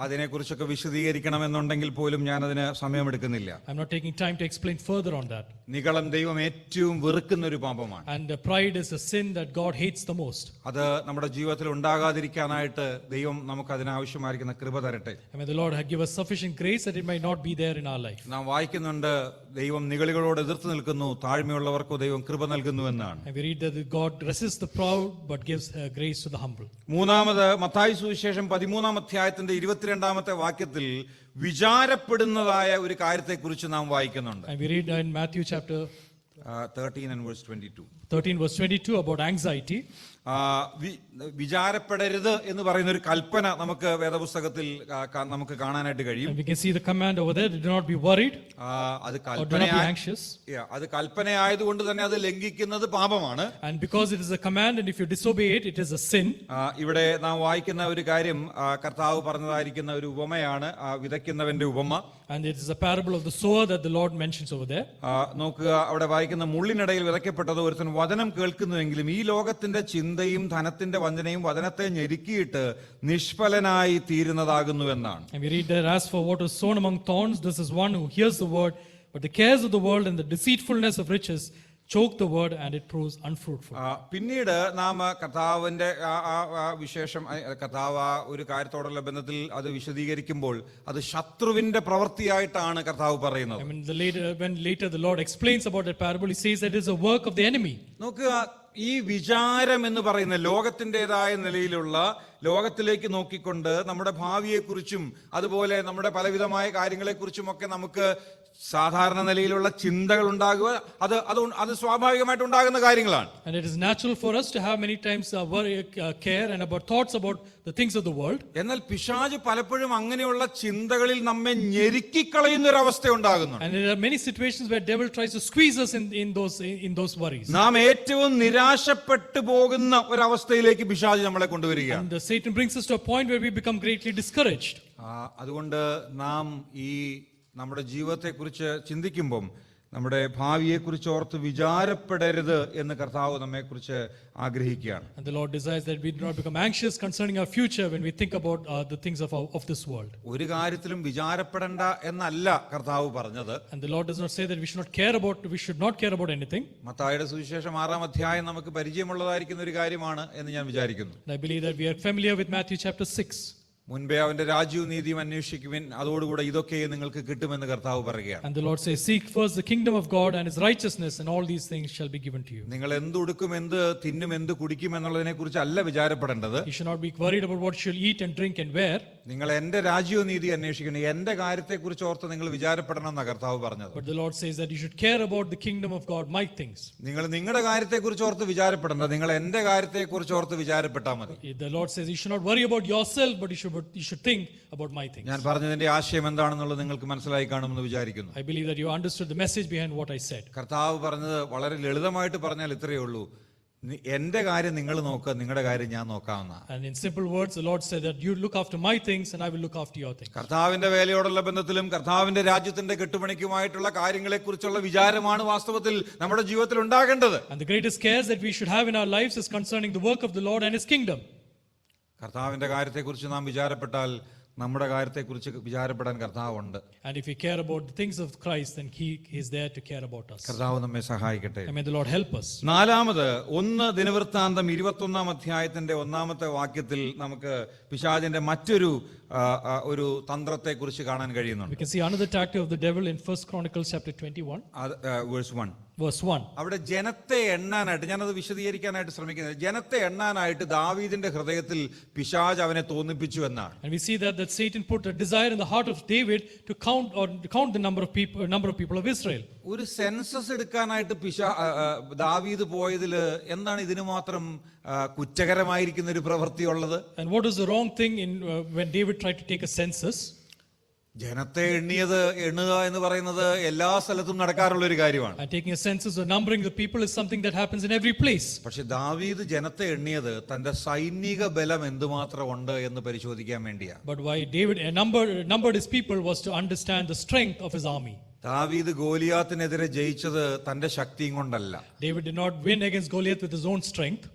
അതിനെക്കുറിച്ചൊക്കെ വിശദീകരിക്കണമെന്നുണ്ടെങ്കിൽ പോലും ഞാൻ അതിന് സമയമെടുക്കുന്നില്ല. I'm not taking time to explain further on that. നിഗളം ദൈവം ഏറ്റവും വെറുക്കുന്ന ഒരു പാപമാണ്. And pride is a sin that God hates the most. അത് നമ്മുടെ ജീവിതത്തിൽ ഉണ്ടാകാതിരിക്കാനായിട്ട് ദൈവം നമുക്ക് അതിനാവശ്യമായിരിക്കുന്ന കൃപ തരട്ടെ. And may the Lord give us sufficient grace that it might not be there in our life. നാം വായിക്കുന്നുണ്ട്, ദൈവം നിഗളികളോട് എതിർത്ത് നിൽക്കുന്നു, താഴ്മയുള്ളവർക്കോ ദൈവം കൃപ നൽകുന്നു എന്നാണ്. And we read that God resists the proud but gives grace to the humble. മൂന്നാമത് മത്തായി സുവിശേഷം 13-ാം അധ്യായത്തിന്റെ 22-ാമത്തെ വാക്യത്തിൽ വിചാരപ്പെടുന്നതായ ഒരു കാര്യത്തെക്കുറിച്ച് നാം വായിക്കുന്നുണ്ട്. And we read in Matthew chapter 13 and verse 22. 13 verse 22 about anxiety. വിചാരപ്പെടരുത് എന്ന് പറയുന്ന ഒരു കൽപ്പന നമുക്ക് വേദപുസ്തകത്തിൽ നമുക്ക് കാണാനായിട്ട് കഴിയും. And we can see the command over there, do not be worried അത് or do not be anxious. അത് കൽപ്പനയായതുകൊണ്ട് തന്നെ അത് ലംഘിക്കുന്നത് പാപമാണ്. And because it is a command and if you disobey it, it is a sin. ഇവിടെ നാം വായിക്കുന്ന ഒരു കാര്യം കർത്താവ് പറഞ്ഞതായിരിക്കുന്ന ഒരു ഉപമയാണ്, വിതയ്ക്കുന്നവന്റെ ഉപമ. And it is a parable of the sower that the Lord mentions over there. നോക്കുക, അവിടെ വായിക്കുന്ന മുള്ളിനിടയിൽ വിതയ്ക്കപ്പെട്ടത് ഒരുത്തൻ വചനം കേൾക്കുന്നുവെങ്കിലും ഈ ലോകത്തിന്റെ ചിന്തയും ധനത്തിന്റെ വഞ്ചനയും വചനത്തെ ഞെരുക്കിയിട്ട് നിഷ്ഫലനായി തീരുന്നതാകുന്നു എന്നാണ്. And we read there, as for what is sown among thorns, this is one who hears the word, but the cares of the world and the deceitfulness of riches choke the word and it proves unfruitful. പിന്നീട് നാം കർത്താവിന്റെ വിശേഷം, കർത്താവ് ഒരു കാര്യത്തോടുള്ള ബന്ധത്തിൽ അത് വിശദീകരിക്കുമ്പോൾ അത് ശത്രുവിന്റെ പ്രവൃത്തിയായിട്ടാണ് കർത്താവ് പറയുന്നത്. I mean, when later the Lord explains about that parable, he says that it is a work of the enemy. നോക്കുക, ഈ വിചാരം എന്ന് പറയുന്ന ലോകത്തിൻ്റെതായ നിലയിലുള്ള, ലോകത്തിലേക്ക് നോക്കിക്കൊണ്ട് നമ്മുടെ ഭാവിയെക്കുറിച്ചും അതുപോലെ നമ്മുടെ പലവിധമായ കാര്യങ്ങളെക്കുറിച്ചും ഒക്കെ നമുക്ക് സാധാരണ നിലയിലുള്ള ചിന്തകൾ ഉണ്ടാകുക, അത് സ്വാഭാവികമായിട്ട് ഉണ്ടാകുന്ന കാര്യങ്ങളാണ്. And it is natural for us to have many times worry, care and about thoughts about the things of the world. എന്നാൽ പിശാച് പലപ്പോഴും അങ്ങനെയുള്ള ചിന്തകളിൽ നമ്മെ ഞെരുക്കിക്കളയുന്ന ഒരു അവസ്ഥ ഉണ്ടാകുന്നു. And there are many situations where devil tries to squeeze us in those worries. നാം ഏറ്റവും നിരാശപ്പെട്ടു പോകുന്ന ഒരു അവസ്ഥയിലേക്ക് പിശാച് നമ്മളെ കൊണ്ടുവരികയാണ്. And Satan brings us to a point where we become greatly discouraged. അതുകൊണ്ട് നാം ഈ നമ്മുടെ ജീവിതത്തെക്കുറിച്ച് ചിന്തിക്കുമ്പം നമ്മുടെ ഭാവിയെക്കുറിച്ച് ഓർത്ത് വിചാരപ്പെടരുത് എന്ന് കർത്താവ് നമ്മെക്കുറിച്ച് ആഗ്രഹിക്കുകയാണ്. And the Lord desires that we do not become anxious concerning our future when we think about the things of this world. ഒരു കാര്യത്തിലും വിചാരപ്പെടണ്ട എന്നല്ല കർത്താവ് പറഞ്ഞത്. And the Lord does not say that we should not care about anything. മത്തായിയുടെ സുവിശേഷം 6-ാം അധ്യായം നമുക്ക് പരിചയമുള്ളതായിരിക്കുന്ന ഒരു കാര്യമാണ് എന്ന് ഞാൻ വിചാരിക്കുന്നു. And I believe that we are familiar with Matthew chapter 6. മുൻപേ അവന്റെ രാജ്യവും നീതിയും അന്വേഷിക്കുവിൻ, അതോടുകൂടെ ഇതൊക്കെ നിങ്ങൾക്ക് കിട്ടുമെന്ന് കർത്താവ് പറയുകയാണ്. And the Lord says, seek first the kingdom of God and his righteousness, and all these things shall be given to you. നിങ്ങൾ എന്തുടുക്കും, എന്ത് തിന്നും, എന്ത് കുടിക്കും എന്നുള്ളതിനെ കുറിച്ച് അല്ല വിചാരപ്പെടേണ്ടത്. You should not be worried about what you shall eat and drink and wear. നിങ്ങൾ എന്റെ രാജ്യവും നീതി അന്വേഷിക്കണം, എന്റെ കാര്യത്തെക്കുറിച്ച് ഓർത്ത് നിങ്ങൾ വിചാരപ്പെടണം എന്നാണ് കർത്താവ് പറഞ്ഞത്. But the Lord says that you should care about the kingdom of God, my things. നിങ്ങൾ നിങ്ങളുടെ കാര്യത്തെക്കുറിച്ച് ഓർത്ത് വിചാരപ്പെടണ്ട, നിങ്ങൾ എന്റെ കാര്യത്തെക്കുറിച്ച് ഓർത്ത് വിചാരപ്പെട്ടാൽ മതി. The Lord says you should not worry about yourself, but you should think about my things. ഞാൻ പറഞ്ഞതിന്റെ ആശയം എന്താണെന്നുള്ളത് നിങ്ങൾക്ക് മനസ്സിലായി കാണുമെന്ന് വിചാരിക്കുന്നു. I believe that you understood the message behind what I said. കർത്താവ് പറഞ്ഞത് വളരെ ലളിതമായിട്ട് പറഞ്ഞാൽ ഇത്രയേ ഉള്ളൂ, എന്റെ കാര്യം നിങ്ങൾ നോക്കുക, നിങ്ങളുടെ കാര്യം ഞാൻ നോക്കാവുന്ന. And in simple words, the Lord said that you look after my things and I will look after your things. കർത്താവിന്റെ വേലയോടുള്ള ബന്ധത്തിലും കർത്താവിന്റെ രാജ്യത്തിന്റെ കെട്ടുപണിക്കുമായിട്ടുള്ള കാര്യങ്ങളെക്കുറിച്ചുള്ള വിചാരമാണ് വാസ്തവത്തിൽ നമ്മുടെ ജീവിതത്തിൽ ഉണ്ടാകേണ്ടത്. And the greatest cares that we should have in our lives is concerning the work of the Lord and his kingdom. കർത്താവിന്റെ കാര്യത്തെക്കുറിച്ച് നാം വിചാരപ്പെട്ടാൽ നമ്മുടെ കാര്യത്തെക്കുറിച്ച് വിചാരപ്പെടാൻ കർത്താവുണ്ട്. And if we care about the things of Christ, then he is there to care about us. കർത്താവ് നമ്മെ സഹായിക്കട്ടെ. And may the Lord help us. നാലാമത് 1 ദിനവൃത്താന്തം 21 അധ്യായത്തിന്റെ 1 വാക്യത്തിൽ നമുക്ക് പിശാചിന്റെ മറ്റൊരു ഒരു തന്ത്രത്തെ കുറിച്ച് കാണാൻ കഴിയുന്നുണ്ട്. We can see another tactic of the devil in 1 Chronicles chapter 21 verse 1. അവിടെ ജനത്തെ എണ്ണാനായിട്ട്, ഞാനത് വിശദീകരിക്കാനായിട്ട് ശ്രമിക്കുന്നത്, ജനത്തെ എണ്ണാനായിട്ട് ദാവീദിന്റെ ഹൃദയത്തിൽ പിശാച് അവനെ തോന്നിപ്പിച്ചു എന്നാണ്. And we see that Satan put a desire in the heart of David to count the number of people of Israel. ഒരു സെൻസസ് എടുക്കാനായിട്ട് ദാവീദ് പോയതില് എന്താണ് ഇതിനു മാത്രം കുറ്റകരമായിരിക്കുന്ന ഒരു പ്രവൃത്തി ഉള്ളത്? And what is the wrong thing in when David tried to take a census? ജനത്തെ എണ്ണുക എന്ന് പറയുന്നത് എല്ലാ സ്ഥലത്തും നടക്കാറുള്ള ഒരു കാര്യമാണ്. And taking a census or numbering the people is something that happens in every place. പക്ഷെ ദാവീദ് ജനത്തെ എണ്ണിയത് തന്റെ സൈനിക ബലം എന്തുമാത്രം ഉണ്ട് എന്ന് പരിശോധിക്കാൻ വേണ്ടിയാണ്. But why David numbered his people was to understand the strength of his army. ദാവീദ് ഗോലിയാത്തിനെതിരെ ജയിച്ചത് തന്റെ ശക്തിയും കൊണ്ടല്ല. David did not win against Goliath with his own strength.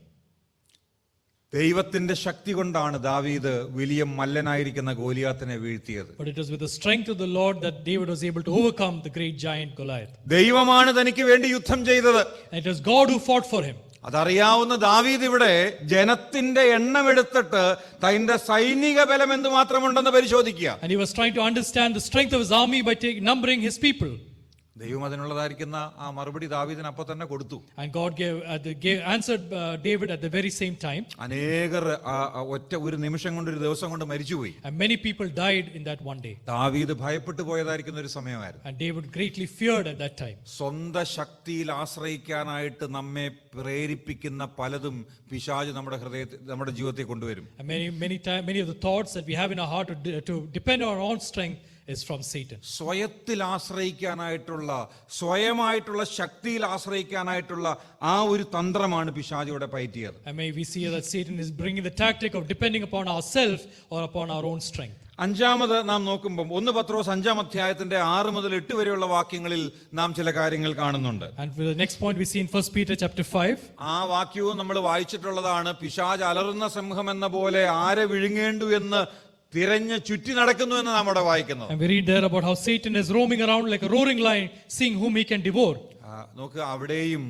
ദൈവത്തിന്റെ ശക്തി കൊണ്ടാണ് ദാവീദ് വലിയ മല്ലനായിരിക്കുന്ന ഗോലിയാത്തിനെ വീഴ്ത്തിയത്. But it was with the strength of the Lord that David was able to overcome the great giant Goliath. ദൈവമാണ് തനിക്ക് വേണ്ടി യുദ്ധം ചെയ്തത്. And it was God who fought for him. അതറിയാവുന്ന ദാവീദ് ഇവിടെ ജനത്തിന്റെ എണ്ണം എടുത്തിട്ട് തന്റെ സൈനിക ബലം എന്തുമാത്രമുണ്ടെന്ന് പരിശോധിക്കുക. And he was trying to understand the strength of his army by numbering his people. ദൈവം അതിനുള്ളതായിരിക്കുന്ന ആ മറുപടി ദാവീദിന് അപ്പോൾ തന്നെ കൊടുത്തു. And God answered David at the very same time. അനേകർ ഒരു നിമിഷം കൊണ്ട്, ഒരു ദിവസം കൊണ്ട് മരിച്ചുപോയി. And many people died in that one day. ദാവീദ് ഭയപ്പെട്ടു പോയതായിരിക്കുന്ന ഒരു സമയമായിരുന്നു. And David greatly feared at that time. സ്വന്തം ശക്തിയിൽ ആശ്രയിക്കാനായിട്ട് നമ്മെ പ്രേരിപ്പിക്കുന്ന പലതും പിശാച് നമ്മുടെ ജീവിതത്തിൽ കൊണ്ടുവരും. And many of the thoughts that we have in our heart to depend on our own strength is from Satan. സ്വയത്തിൽ ആശ്രയിക്കാനായിട്ടുള്ള, സ്വയമായിട്ടുള്ള ശക്തിയിൽ ആശ്രയിക്കാനായിട്ടുള്ള ആ ഒരു തന്ത്രമാണ് പിശാച് ഇവിടെ പയറ്റിയത്. And may we see that Satan is bringing the tactic of depending upon ourselves or upon our own strength. അഞ്ചാമത് നാം നോക്കുമ്പോൾ 1 പത്രോസ് 5 അധ്യായത്തിന്റെ 6 മുതൽ 8 വരെയുള്ള വാക്യങ്ങളിൽ നാം ചില കാര്യങ്ങൾ കാണുന്നുണ്ട്. And for the next point we see in 1 Peter chapter 5. ആ വാക്യവും നമ്മൾ വായിച്ചിട്ടുള്ളതാണ്. പിശാച് അലറുന്ന സിംഹം എന്ന പോലെ ആരെ വിഴുങ്ങേണ്ടു എന്ന് തിരഞ്ഞ് ചുറ്റി നടക്കുന്നു എന്ന് നാം അവിടെ വായിക്കുന്നത്. And we read there about how Satan is roaming around like a roaring lion, seeing whom he can devour. നോക്ക്, അവിടെയും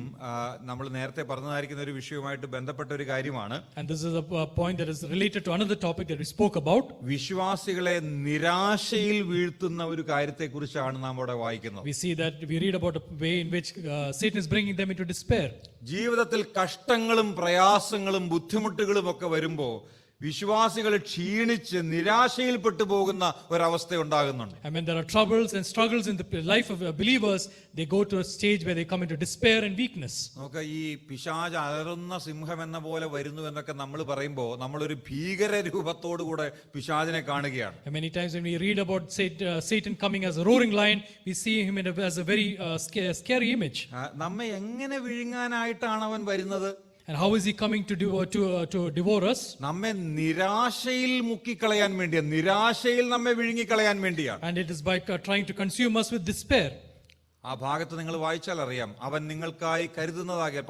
നമ്മൾ നേരത്തെ പറഞ്ഞതായിരിക്കുന്ന ഒരു വിഷയവുമായിട്ട് ബന്ധപ്പെട്ട ഒരു കാര്യമാണ്. And this is a point that is related to another topic that we spoke about. വിശ്വാസികളെ നിരാശയിൽ വീഴ്ത്തുന്ന ഒരു കാര്യത്തെക്കുറിച്ചാണ് നാം അവിടെ വായിക്കുന്നത്. We see that we read about a way in which Satan is bringing them into despair. ജീവിതത്തിൽ കഷ്ടങ്ങളും പ്രയാസങ്ങളും ബുദ്ധിമുട്ടുകളും ഒക്കെ വരുമ്പോൾ വിശ്വാസികൾ ക്ഷീണിച്ച് നിരാശയിൽപ്പെട്ടു പോകുന്ന ഒരവസ്ഥ ഉണ്ടാകുന്നുണ്ട്. And when there are troubles and struggles in the life of believers, they go to a stage where they come into despair and weakness. നമുക്ക് ഈ പിശാച് അലറുന്ന സിംഹം എന്ന പോലെ വരുന്നു എന്നൊക്കെ നമ്മൾ പറയുമ്പോൾ നമ്മളൊരു ഭീകര രൂപത്തോടുകൂടെ പിശാചിനെ കാണുകയാണ്. And many times when we read about Satan coming as a roaring lion, we see him as a very scary image. നമ്മെ എങ്ങനെ വിഴുങ്ങാനായിട്ടാണ് അവൻ വരുന്നത്? And how is he coming to devour us? നമ്മെ നിരാശയിൽ മുക്കിക്കളയാൻ വേണ്ടിയാണ്, നിരാശയിൽ നമ്മെ വിഴുങ്ങിക്കളയാൻ വേണ്ടിയാണ്. And it is by trying to consume us with despair. ആ ഭാഗത്ത് നിങ്ങൾ വായിച്ചാൽ അറിയാം, അവൻ നിങ്ങൾക്കായി കരുതുന്നതാകിയാൽ,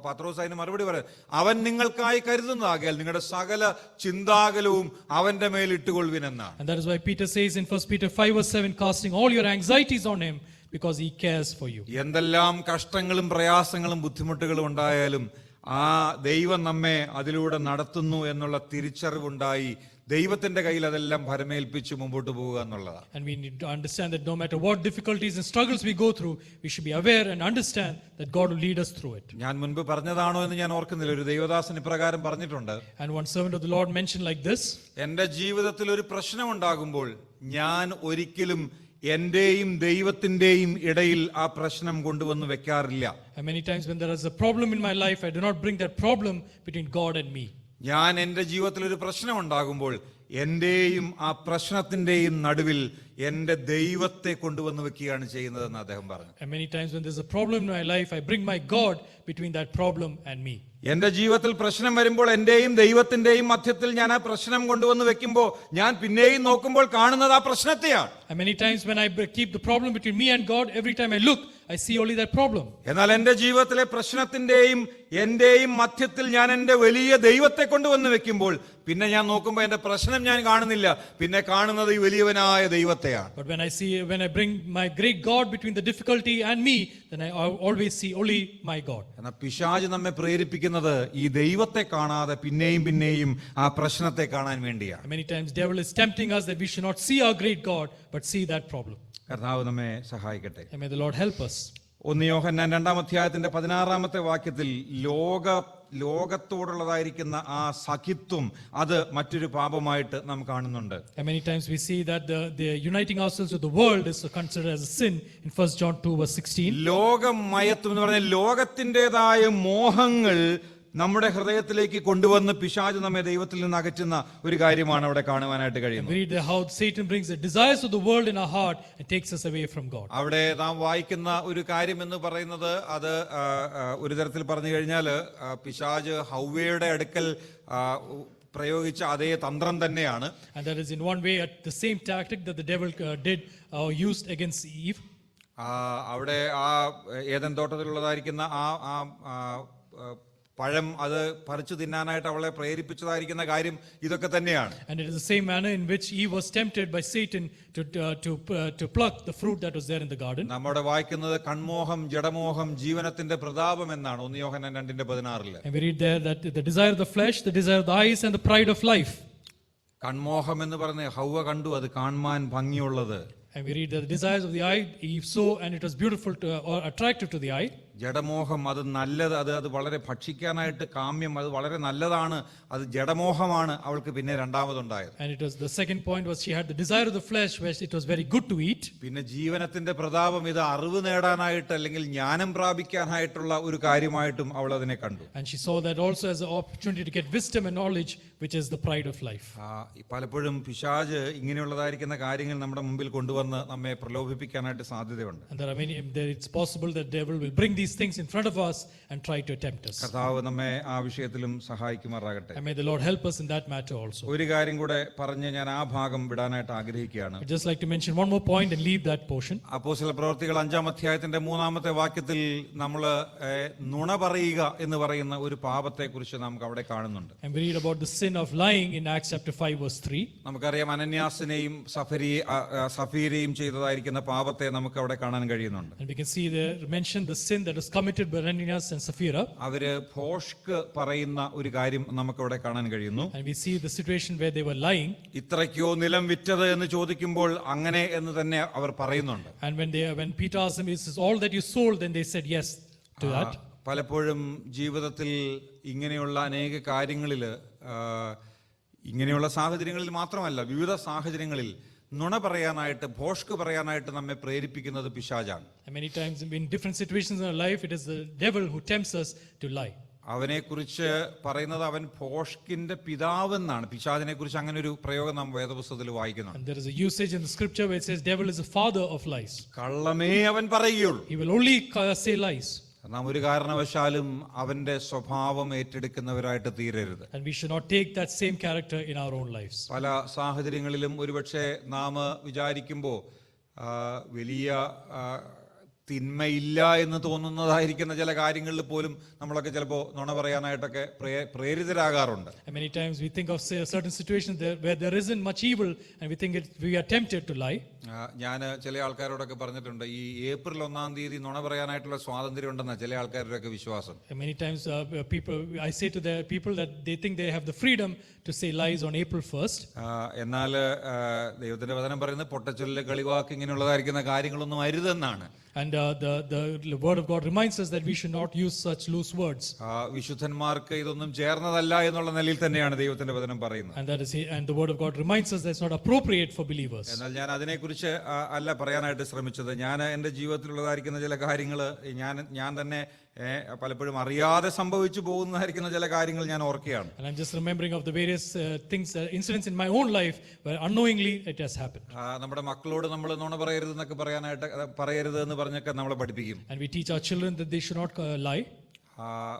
പത്രോസ് അതിന് മറുപടി പറയാം, അവൻ നിങ്ങൾക്കായി കരുതുന്നതാകിയാൽ നിങ്ങളുടെ സകല ചിന്താകുലവും അവന്റെ മേൽ ഇട്ടുകൊള്ളുവിനെന്നാണ്. And that is why Peter says in 1 Peter 5:7, casting all your anxieties on him because he cares for you. എന്തെല്ലാം കഷ്ടങ്ങളും പ്രയാസങ്ങളും ബുദ്ധിമുട്ടുകളും ഉണ്ടായാലും ആ ദൈവം നമ്മെ അതിലൂടെ നടത്തുന്നു എന്നുള്ള തിരിച്ചറിവുണ്ടായി ദൈവത്തിന്റെ കയ്യിൽ അതെല്ലാം ഭരമേൽപ്പിച്ച് മുമ്പോട്ട് പോവുക എന്നുള്ളതാണ്. And we need to understand that no matter what difficulties and struggles we go through, we should be aware and understand that God will lead us through it. ഞാൻ മുൻപ് പറഞ്ഞതാണോ എന്ന് ഞാൻ ഓർക്കുന്നില്ല. ഒരു ദൈവദാസൻ ഇപ്രകാരം പറഞ്ഞിട്ടുണ്ട്. And one servant of the Lord mentioned like this: എന്റെ ജീവിതത്തിൽ ഒരു പ്രശ്നം ഉണ്ടാകുമ്പോൾ ഞാൻ ഒരിക്കലും എന്റെയും ദൈവത്തിന്റെയും ഇടയിൽ ആ പ്രശ്നം കൊണ്ടുവന്ന് വെക്കാറില്ല. And many times when there is a problem in my life, I do not bring that problem between God and me. ഞാൻ എൻ്റെ ജീവിതത്തിൽ ഒരു പ്രശ്നം ഉണ്ടാകുമ്പോൾ എന്റെയും ആ പ്രശ്നത്തിന്റെയും നടുവിൽ എന്റെ ദൈവത്തെ കൊണ്ടുവന്ന് വെക്കുകയാണ് ചെയ്യുന്നതെന്ന് അദ്ദേഹം പറഞ്ഞു. And many times when there's a problem in my life, I bring my God between that problem and me. എന്റെ ജീവിതത്തിൽ പ്രശ്നം വരുമ്പോൾ എന്റെയും ദൈവത്തിന്റെയും മധ്യത്തിൽ ഞാൻ ആ പ്രശ്നം കൊണ്ടുവന്ന് വെക്കുമ്പോൾ ഞാൻ പിന്നെയും നോക്കുമ്പോൾ കാണുന്നത് ആ പ്രശ്നത്തെയാണ്. And many times when I keep the problem between me and God, every time I look, I see only that problem. എന്നാൽ എന്റെ ജീവിതത്തിലെ പ്രശ്നത്തിന്റെയും എന്റെയും മധ്യത്തിൽ ഞാൻ എന്റെ വലിയ ദൈവത്തെ കൊണ്ടുവന്ന് വെക്കുമ്പോൾ പിന്നെ ഞാൻ നോക്കുമ്പോൾ എന്റെ പ്രശ്നം ഞാൻ കാണുന്നില്ല, പിന്നെ കാണുന്നത് ഈ വലിയവനായ ദൈവത്തെയാണ്. But when I bring my great God between the difficulty and me, then I always see only my God. എന്നാൽ പിശാച് നമ്മെ പ്രേരിപ്പിക്കുന്നത് ഈ ദൈവത്തെ കാണാതെ പിന്നെയും ആ പ്രശ്നത്തെ കാണാൻ വേണ്ടിയാണ്. Many times devil is tempting us that we should not see our great God, but see that problem. കർത്താവ് നമ്മെ സഹായിക്കട്ടെ. And may the Lord help us. 1 യോഹന്നാൻ 2-16 വാക്യത്തിൽ ലോകത്തോടുള്ളതായിരിക്കുന്ന ആ സഖിത്വം അത് മറ്റൊരു പാപമായിട്ട് നാം കാണുന്നുണ്ട്. And many times we see that the uniting ourselves with the world is considered as a sin in 1 John 2:16. ലോകമയത്വം എന്ന് പറഞ്ഞാൽ ലോകത്തിൻ്റെതായ മോഹങ്ങൾ നമ്മുടെ ഹൃദയത്തിലേക്ക് കൊണ്ടുവന്ന് പിശാച് നമ്മെ ദൈവത്തിൽ നിന്ന് അകറ്റുന്ന ഒരു കാര്യമാണ് അവിടെ കാണുവാനായിട്ട് കഴിയുന്നത്. We read how Satan brings the desires of the world in our heart and takes us away from God. അവിടെ നാം വായിക്കുന്ന ഒരു കാര്യം എന്ന് പറയുന്നത് അത് ഒരു തരത്തിൽ പറഞ്ഞു കഴിഞ്ഞാൽ പിശാച് ഹവ്വയുടെ അടുക്കൽ പ്രയോഗിച്ച അതേ തന്ത്രം തന്നെയാണ്. And that is in one way the same tactic that the devil used against Eve. അവിടെ ആ ഏദൻ തോട്ടത്തിലുള്ളതായിരിക്കുന്ന ആ പഴം അത് പറിച്ചു തിന്നാനായിട്ട് അവളെ പ്രേരിപ്പിച്ചതായിരിക്കുന്ന കാര്യം ഇതൊക്കെ തന്നെയാണ്. And it is the same manner in which Eve was tempted by Satan to pluck the fruit that was there in the garden. നമ്മുടെ വായിക്കുന്നത് കൺമോഹം ജഡമോഹം ജീവനത്തിന്റെ പ്രതാപം എന്നാണ് 1 യോഹന്നാൻ 2:16. And we read there that the desire of the flesh, the desire of the eyes and the pride of life. കൺമോഹം എന്ന് പറഞ്ഞ ഹവ്വ കണ്ടു അത് കാണുവാൻ ഭംഗിയുള്ളത്. And we read that the desires of the eye, Eve saw, and it was beautiful or attractive to the eye. ജഡമോഹം അത് നല്ലത്, അത് വളരെ ഭക്ഷിക്കാനായിട്ട് കാമ്യം, അത് വളരെ നല്ലതാണ്, അത് ജഡമോഹമാണ് അവൾക്ക് പിന്നെ രണ്ടാമതുണ്ടായത്. And it was the second point was she had the desire of the flesh, where it was very good to eat. പിന്നെ ജീവനത്തിന്റെ പ്രതാപം ഇത് അറിവ് നേടാനായിട്ട് അല്ലെങ്കിൽ ജ്ഞാനം പ്രാപിക്കാനായിട്ടുള്ള ഒരു കാര്യമായിട്ടും അവൾ അതിനെ കണ്ടു. And she saw that also as an opportunity to get wisdom and knowledge, which is the pride of life. പലപ്പോഴും പിശാച് ഇങ്ങനെയുള്ളതായിരിക്കുന്ന കാര്യങ്ങൾ നമ്മുടെ മുമ്പിൽ കൊണ്ടുവന്ന് നമ്മെ പ്രലോഭിപ്പിക്കാനായിട്ട് സാധ്യതയുണ്ട്. And there are many. It's possible that devil will bring these things in front of us and try to tempt us. കർത്താവ് നമ്മെ ആ വിഷയത്തിലും സഹായിക്കുമാറാകട്ടെ. And may the Lord help us in that matter also. ഒരു കാര്യം കൂടെ പറഞ്ഞ് ഞാൻ ആ ഭാഗം വിടാനായിട്ട് ആഗ്രഹിക്കുകയാണ്. I'd just like to mention one more point and leave that portion. അപ്പോസ്തല പ്രവൃത്തികൾ 5-ാം വാക്യത്തിൽ നമ്മൾ നുണ പറയുക എന്ന് പറയുന്ന ഒരു പാപത്തെ കുറിച്ച് നമുക്ക് അവിടെ കാണുന്നുണ്ട്. And we read about the sin of lying in Acts chapter 5:3. നമുക്കറിയാം അനന്യാസിനെയും സഫീരയും ചെയ്തതായിരിക്കുന്ന പാപത്തെ നമുക്ക് അവിടെ കാണാൻ കഴിയുന്നുണ്ട്. And we can see there mentioned the sin that was committed by Ananias and Sapphira. അവര് ഭോഷ്ക് പറയുന്ന ഒരു കാര്യം നമുക്ക് അവിടെ കാണാൻ കഴിയുന്നു. And we see the situation where they were lying. ഇത്രയ്ക്കോ നിലം വിറ്റത് എന്ന് ചോദിക്കുമ്പോൾ അങ്ങനെ എന്ന് തന്നെ അവർ പറയുന്നുണ്ട്. And when Peter asked them, is this all that you sold? Then they said yes to that. പലപ്പോഴും ജീവിതത്തിൽ ഇങ്ങനെയുള്ള അനേക കാര്യങ്ങളിൽ ഇങ്ങനെയുള്ള സാഹചര്യങ്ങളിൽ മാത്രമല്ല വിവിധ സാഹചര്യങ്ങളിൽ നുണ പറയാനായിട്ട് ഭോഷ്ക് പറയാനായിട്ട് നമ്മെ പ്രേരിപ്പിക്കുന്നത് പിശാചാണ്. And many times in different situations in our life, it is the devil who tempts us to lie. അവനെ കുറിച്ച് പറയുന്നത് അവൻ ഭോഷ്കിന്റെ പിതാവെന്നാണ്. പിശാചിനെ കുറിച്ച് അങ്ങനെ ഒരു പ്രയോഗം നാം വേദപുസ്തകത്തിൽ വായിക്കുന്നുണ്ട്. And there is a usage in the scripture where it says devil is the father of lies. കള്ളമേ അവൻ പറയുകയുള്ളൂ. He will only say lies. നാം ഒരു കാരണവശാലും അവന്റെ സ്വഭാവം ഏറ്റെടുക്കുന്നവരായിട്ട് തീരരുത്. And we should not take that same character in our own lives. പല സാഹചര്യങ്ങളിലും ഒരുപക്ഷെ നാം വിചാരിക്കുമ്പോൾ വലിയ തിന്മയില്ല എന്ന് തോന്നുന്നതായിരിക്കുന്ന ചില കാര്യങ്ങളിൽ പോലും നമ്മളൊക്കെ ചിലപ്പോൾ നുണ പറയാനായിട്ടൊക്കെ പ്രേരിതരാകാറുണ്ട്. And many times we think of certain situations where there isn't much evil and we think we are tempted to lie. ഞാൻ ചില ആൾക്കാരോടൊക്കെ പറഞ്ഞിട്ടുണ്ട്, ഈ ഏപ്രിൽ 1-ാം തീയതി നുണ പറയാനായിട്ടുള്ള സ്വാതന്ത്ര്യം ഉണ്ടെന്ന ചില ആൾക്കാരുടെയൊക്കെ വിശ്വാസം. And many times I say to the people that they think they have the freedom to say lies on April 1st. എന്നാൽ ദൈവത്തിന്റെ വചനം പറയുന്നത് പൊട്ടച്ചൊല്ല്, കളിവാക്ക് ഇങ്ങനെയുള്ളതായിരിക്കുന്ന കാര്യങ്ങളൊന്നും അരുതെന്നാണ്. And the word of God reminds us that we should not use such loose words. വിശുദ്ധന്മാർക്ക് ഇതൊന്നും ചേർന്നതല്ല എന്നുള്ള നിലയിൽ തന്നെയാണ് ദൈവത്തിന്റെ വചനം പറയുന്നത്. And the word of God reminds us that it's not appropriate for believers. എന്നാൽ ഞാൻ അതിനെക്കുറിച്ച് അല്ല പറയാനായിട്ട് ശ്രമിച്ചത്. ഞാൻ എൻ്റെ ജീവിതത്തിലുള്ളതായിരിക്കുന്ന ചില കാര്യങ്ങൾ ഞാൻ തന്നെ പലപ്പോഴും അറിയാതെ സംഭവിച്ചു പോകുന്നതായിരിക്കുന്ന ചില കാര്യങ്ങൾ ഞാൻ ഓർക്കുകയാണ്. And I'm just remembering of the various incidents in my own life where unknowingly it has happened. നമ്മുടെ മക്കളോട് നമ്മൾ നുണ പറയരുത് എന്നൊക്കെ പറയരുത് എന്ന് പറഞ്ഞൊക്കെ നമ്മളെ പഠിപ്പിക്കും. And we teach our children that they should not lie.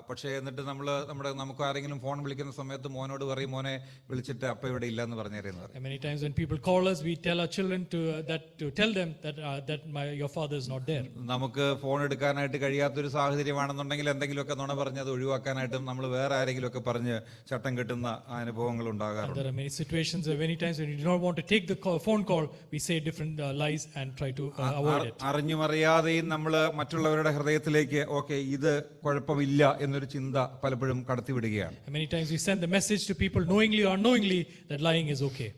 പക്ഷേ എന്നിട്ട് നമുക്ക് ആരെങ്കിലും ഫോൺ വിളിക്കുന്ന സമയത്ത് മോനോട് പറയും, മോനെ വിളിച്ചിട്ട് അപ്പ ഇവിടെ ഇല്ല എന്ന് പറഞ്ഞേരുന്നത്. And many times when people call us, we tell our children to tell them that your father is not there. നമുക്ക് ഫോൺ എടുക്കാനായിട്ട് കഴിയാത്തൊരു സാഹചര്യമാണെന്നുണ്ടെങ്കിൽ എന്തെങ്കിലുമൊക്കെ നുണ പറഞ്ഞ് അത് ഒഴിവാക്കാനായിട്ടും നമ്മൾ വേറെ ആരെങ്കിലും ഒക്കെ പറഞ്ഞ് ചട്ടം കെട്ടുന്ന അനുഭവങ്ങൾ ഉണ്ടാകാറുണ്ട്. There are many situations where many times when you do not want to take the phone call, we say different lies and try to avoid it. അറിഞ്ഞും അറിയാതെയും നമ്മൾ മറ്റുള്ളവരുടെ ഹൃദയത്തിലേക്ക് ഇത് കുഴപ്പമില്ല എന്നൊരു ചിന്ത പലപ്പോഴും കടത്തിവിടുകയാണ്. Many times we send the message to people knowingly or unknowingly that lying is okay.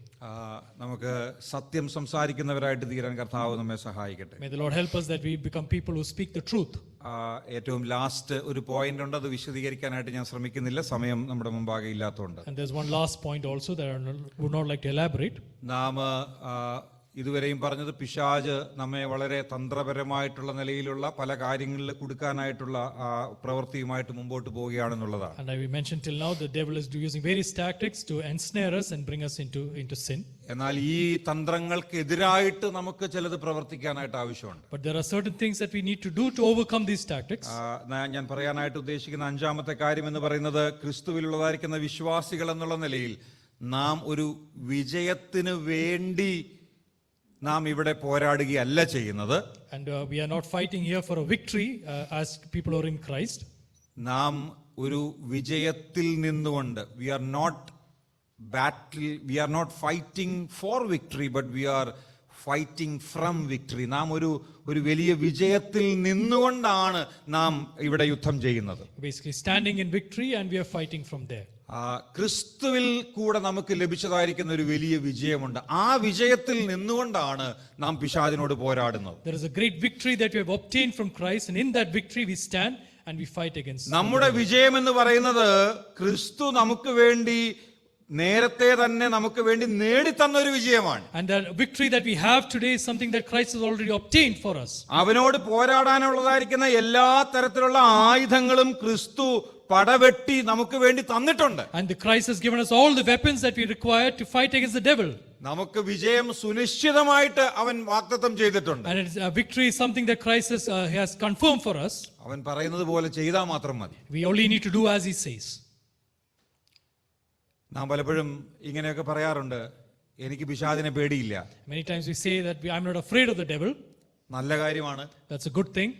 നമുക്ക് സത്യം സംസാരിക്കുന്നവരായിട്ട് തീരാൻ കർത്താവ് നമ്മെ സഹായിക്കട്ടെ. May the Lord help us that we become people who speak the truth. ഏറ്റവും ലാസ്റ്റ് ഒരു പോയിന്റ് ഉണ്ട്, അത് വിശദീകരിക്കാനായിട്ട് ഞാൻ ശ്രമിക്കുന്നില്ല, സമയം നമ്മുടെ മുമ്പാകെ ഇല്ലാത്തതുകൊണ്ട്. And there's one last point also that I would not like to elaborate. നാം ഇതുവരെയും പറഞ്ഞത് പിശാച് നമ്മെ വളരെ തന്ത്രപരമായിട്ടുള്ള നിലയിലുള്ള പല കാര്യങ്ങളിൽ കൊടുക്കാനായിട്ടുള്ള പ്രവൃത്തിയുമായിട്ട് മുമ്പോട്ട് പോവുകയാണെന്നുള്ളതാണ്. And we mentioned till now the devil is using various tactics to ensnare us and bring us into sin. എന്നാൽ ഈ തന്ത്രങ്ങൾക്കെതിരായിട്ട് നമുക്ക് ചിലത് പ്രവർത്തിക്കാനായിട്ട് ആവശ്യമുണ്ട്. But there are certain things that we need to do to overcome these tactics. ഞാൻ പറയാനായിട്ട് ഉദ്ദേശിക്കുന്ന അഞ്ചാമത്തെ കാര്യം എന്ന് പറയുന്നത്, ക്രിസ്തുവിലുള്ളതായിരിക്കുന്ന വിശ്വാസികൾ എന്നുള്ള നിലയിൽ നാം ഒരു വിജയത്തിന് വേണ്ടി നാം ഇവിടെ പോരാടുകയല്ല ചെയ്യുന്നത്. And we are not fighting here for a victory as people who are in Christ. നാം ഒരു വിജയത്തിൽ നിന്നുകൊണ്ട് we are not fighting for victory but we are fighting from victory. നാം ഒരു വലിയ വിജയത്തിൽ നിന്നുകൊണ്ടാണ് നാം ഇവിടെ യുദ്ധം ചെയ്യുന്നത്. Basically standing in victory and we are fighting from there. ക്രിസ്തുവിൽ കൂടെ നമുക്ക് ലഭിച്ചതായിരിക്കുന്ന ഒരു വലിയ വിജയമുണ്ട്. ആ വിജയത്തിൽ നിന്നുകൊണ്ടാണ് നാം പിശാചിനോട് പോരാടുന്നത്. There is a great victory that we have obtained from Christ, and in that victory we stand and we fight against. നമ്മുടെ വിജയം എന്ന് പറയുന്നത് ക്രിസ്തു നമുക്ക് വേണ്ടി നേരത്തെ തന്നെ നമുക്ക് വേണ്ടി നേടിത്തന്ന ഒരു വിജയമാണ്. And the victory that we have today is something that Christ has already obtained for us. അവനോട് പോരാടാനുള്ളതായിരിക്കുന്ന എല്ലാ തരത്തിലുള്ള ആയുധങ്ങളും ക്രിസ്തു പടവെട്ടി നമുക്ക് വേണ്ടി തന്നിട്ടുണ്ട്. And the Christ has given us all the weapons that we require to fight against the devil. നമുക്ക് വിജയം സുനിശ്ചിതമായിട്ട് അവൻ വാഗ്ദത്തം ചെയ്തിട്ടുണ്ട്. And it's a victory is something that Christ has confirmed for us. അവൻ പറയുന്നത് പോലെ ചെയ്താൽ മാത്രം മതി. We only need to do as he says. നാം പലപ്പോഴും ഇങ്ങനെയൊക്കെ പറയാറുണ്ട്, എനിക്ക് പിശാചിനെ പേടിയില്ല. Many times we say that I'm not afraid of the devil. നല്ല കാര്യമാണ്. That's a good thing.